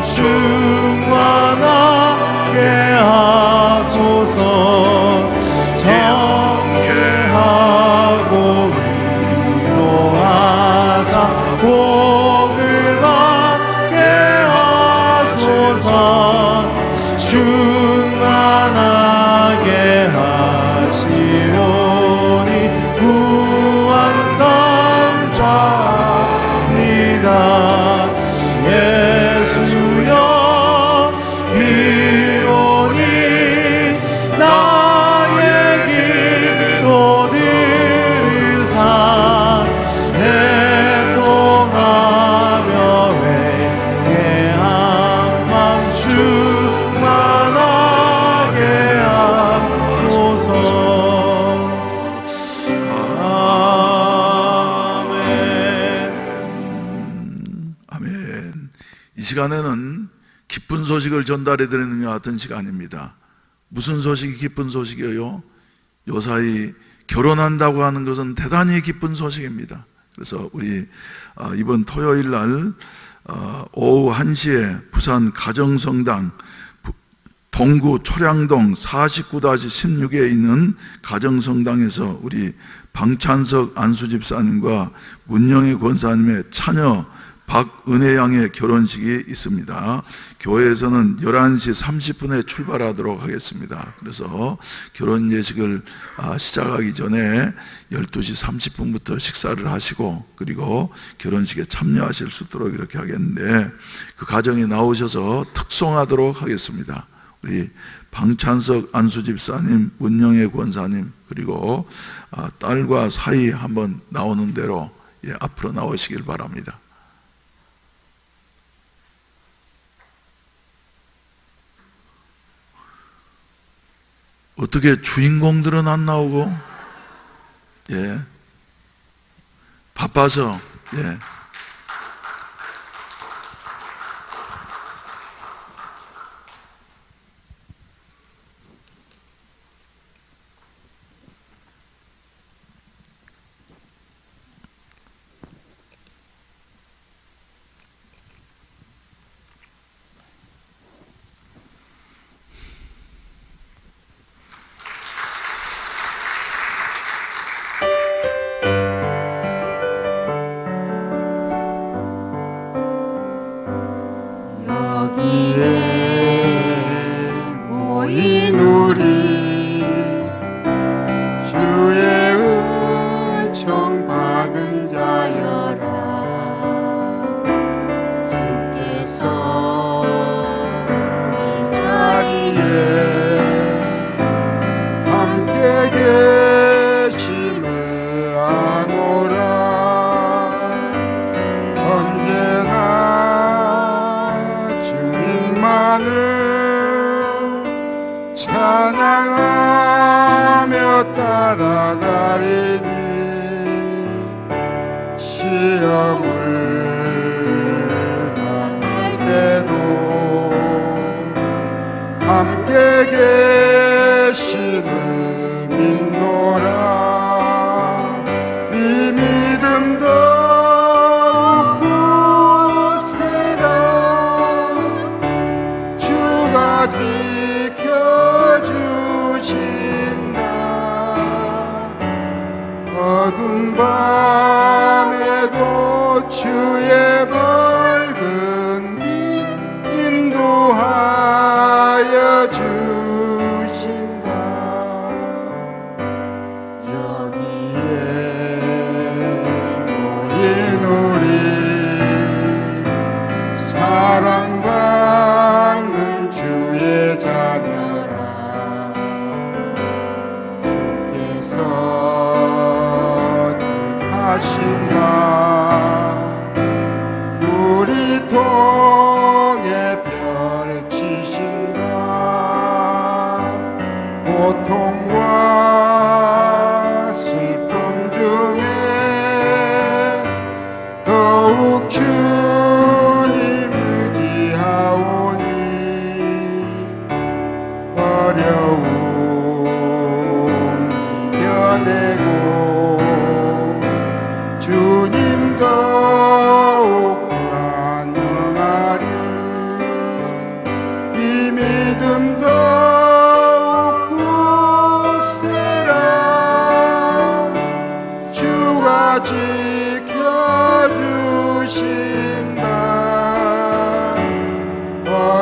충만하게 하소서. 정케하고 위로하사 복을 받게 하소서. 충만하게 하시오니 무한 감사합니다. 예수여 비오니 나의 기도 들으사 애통하며 회개한 맘 충만하게 하소서. 아멘. 아멘. 이 시간에는 기쁜 소식을 전달해 드리는 것 같은 시간입니다. 무슨 소식이 기쁜 소식이에요? 요사이 결혼한다고 하는 것은 대단히 기쁜 소식입니다. 그래서 우리 이번 토요일 날 오후 1시에 부산 가정성당 동구 초량동 49-16에 있는 가정성당에서 우리 방찬석 안수집사님과 문영애 권사님의 차녀 박은혜 양의 결혼식이 있습니다. 교회에서는 11시 30분에 출발하도록 하겠습니다. 그래서 결혼 예식을 시작하기 전에 12시 30분부터 식사를 하시고 그리고 결혼식에 참여하실 수 있도록 이렇게 하겠는데 그 가정에 나오셔서 특송하도록 하겠습니다. 우리 방찬석 안수집사님, 문영애 권사님 그리고 딸과 사이 한번 나오는 대로 앞으로 나오시길 바랍니다. 어떻게 주인공들은 안 나오고? 예. 바빠서, 예. 모인 우리 주의 은총 받은 자여라. 주께서 이 자리에 함께 계심을 아노라. 언제나 주님만을 찬양하며 따라가리니 시험을 당할 때도 함께 계심을 믿노라. 이 믿음 더욱 굳세라. 주가 지켜주신다. 어두운 밤에도 주의 밝은 빛 인도하여 주신다. 여기에 모인 우리 사랑받는 주의 자녀라. 주께서 뜻하신가. 우리 통해 펼치신가. 고통과 슬픔 중에 더욱 주님을 기하오니 어려움 이겨내고 주님 더욱 불안정하게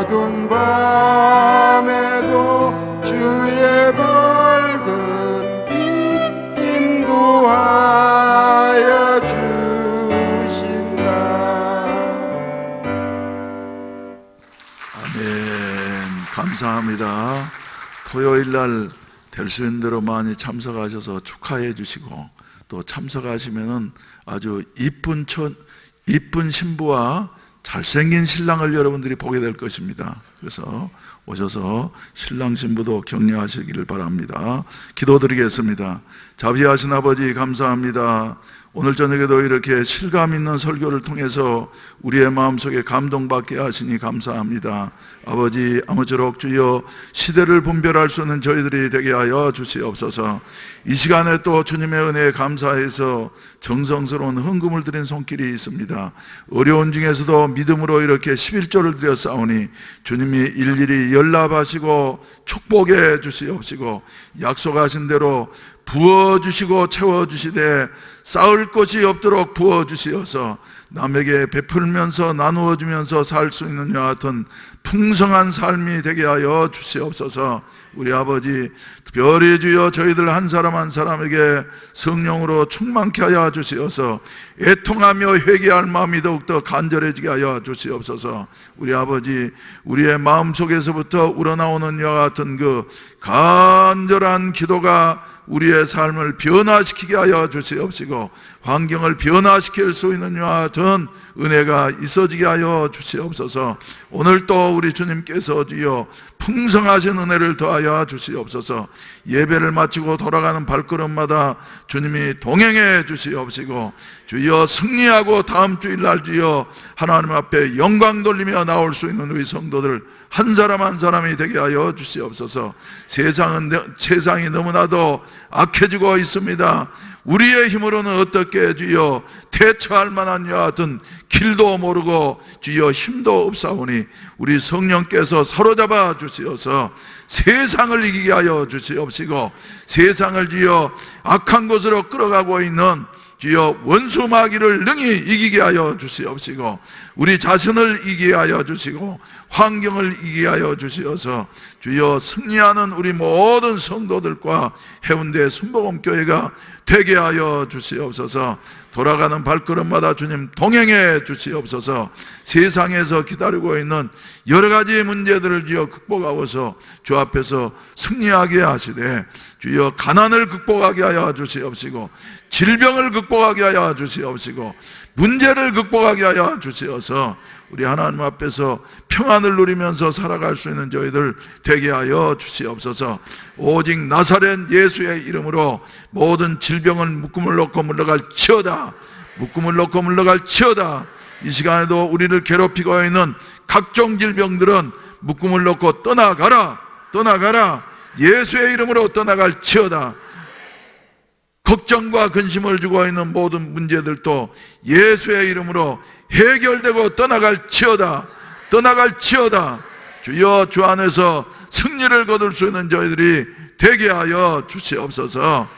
어두운 밤에도 주의 밝은 빛 인도하여 주신다. 아멘. 감사합니다. 토요일 날 될 수 있는 대로 많이 참석하셔서 축하해 주시고, 또 참석하시면은 아주 이쁜 신부와 잘생긴 신랑을 여러분들이 보게 될 것입니다. 그래서 오셔서 신랑 신부도 격려하시기를 바랍니다. 기도드리겠습니다. 자비하신 아버지, 감사합니다. 오늘 저녁에도 이렇게 실감 있는 설교를 통해서 우리의 마음속에 감동받게 하시니 감사합니다. 아버지, 아무쪼록 주여 시대를 분별할 수 있는 저희들이 되게 하여 주시옵소서. 이 시간에 또 주님의 은혜에 감사해서 정성스러운 헌금을 드린 손길이 있습니다. 어려운 중에서도 믿음으로 이렇게 11조를 드렸사오니 주님이 일일이 연락하시고 축복해 주시옵시고, 약속하신 대로 부어주시고 채워주시되 쌓을 것이 없도록 부어주시어서 남에게 베풀면서 나누어주면서 살 수 있는 이와 같은 풍성한 삶이 되게 하여 주시옵소서. 우리 아버지, 특별히 주여 저희들 한 사람 한 사람에게 성령으로 충만케 하여 주시어서 애통하며 회개할 마음이 더욱더 간절해지게 하여 주시옵소서. 우리 아버지, 우리의 마음속에서부터 우러나오는 이와 같은 그 간절한 기도가 우리의 삶을 변화시키게 하여 주시옵시고, 환경을 변화시킬 수 있는 이와 같은 은혜가 있어지게 하여 주시옵소서. 오늘 또 우리 주님께서 주여 풍성하신 은혜를 더하여 주시옵소서. 예배를 마치고 돌아가는 발걸음마다 주님이 동행해 주시옵시고, 주여 승리하고 다음 주일날 주여 하나님 앞에 영광 돌리며 나올 수 있는 우리 성도들 한 사람 한 사람이 되게 하여 주시옵소서. 세상이 너무나도 악해지고 있습니다. 우리의 힘으로는 어떻게 주여 대처할 만한 이와 같은 길도 모르고 주여 힘도 없사오니 우리 성령께서 사로잡아 주시어서 세상을 이기게 하여 주시옵시고, 세상을 주여 악한 곳으로 끌어가고 있는 주여 원수 마귀를 능히 이기게 하여 주시옵시고, 우리 자신을 이기게 하여 주시고 환경을 이기게 하여 주시어서 주여 승리하는 우리 모든 성도들과 해운대 순복음교회가 되게 하여 주시옵소서. 돌아가는 발걸음마다 주님 동행해 주시옵소서. 세상에서 기다리고 있는 여러 가지 문제들을 주여 극복하고서 주 앞에서 승리하게 하시되, 주여 가난을 극복하게 하여 주시옵시고, 질병을 극복하게 하여 주시옵시고, 문제를 극복하게 하여 주시어서 우리 하나님 앞에서 평안을 누리면서 살아갈 수 있는 저희들 되게 하여 주시옵소서. 오직 나사렛 예수의 이름으로 모든 질병은 묶음을 놓고 물러갈지어다. 묶음을 놓고 물러갈지어다. 이 시간에도 우리를 괴롭히고 있는 각종 질병들은 묶음을 놓고 떠나가라. 떠나가라. 예수의 이름으로 떠나갈지어다. 걱정과 근심을 주고 있는 모든 문제들도 예수의 이름으로 해결되고 떠나갈지어다. 떠나갈지어다. 주여 주 안에서 승리를 거둘 수 있는 저희들이 되게 하여 주시옵소서.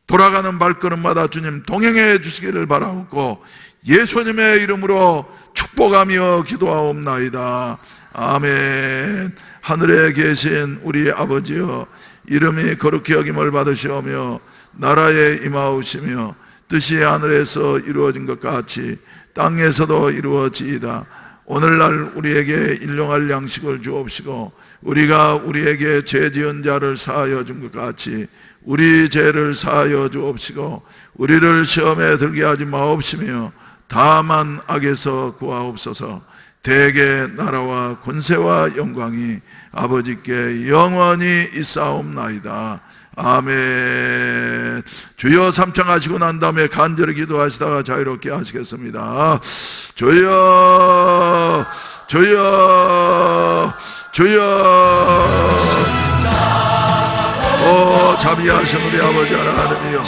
돌아가는 발걸음마다 주님 동행해 주시기를 바라옵고 예수님의 이름으로 축복하며 기도하옵나이다. 아멘. 하늘에 계신 우리 아버지여, 이름이 거룩히 여김을 받으시오며 나라에 임하오시며 뜻이 하늘에서 이루어진 것 같이 땅에서도 이루어지이다. 오늘날 우리에게 일용할 양식을 주옵시고, 우리가 우리에게 죄 지은 자를 사하여 준 것 같이 우리 죄를 사하여 주옵시고, 우리를 시험에 들게 하지 마옵시며 다만 악에서 구하옵소서. 대개 나라와 권세와 영광이 아버지께 영원히 있사옵나이다. 아멘. 주여 삼창하시고 난 다음에 간절히 기도하시다가 자유롭게 하시겠습니다. 주여, 주여, 주여. 자비하신 우리 아버지 하나님이여,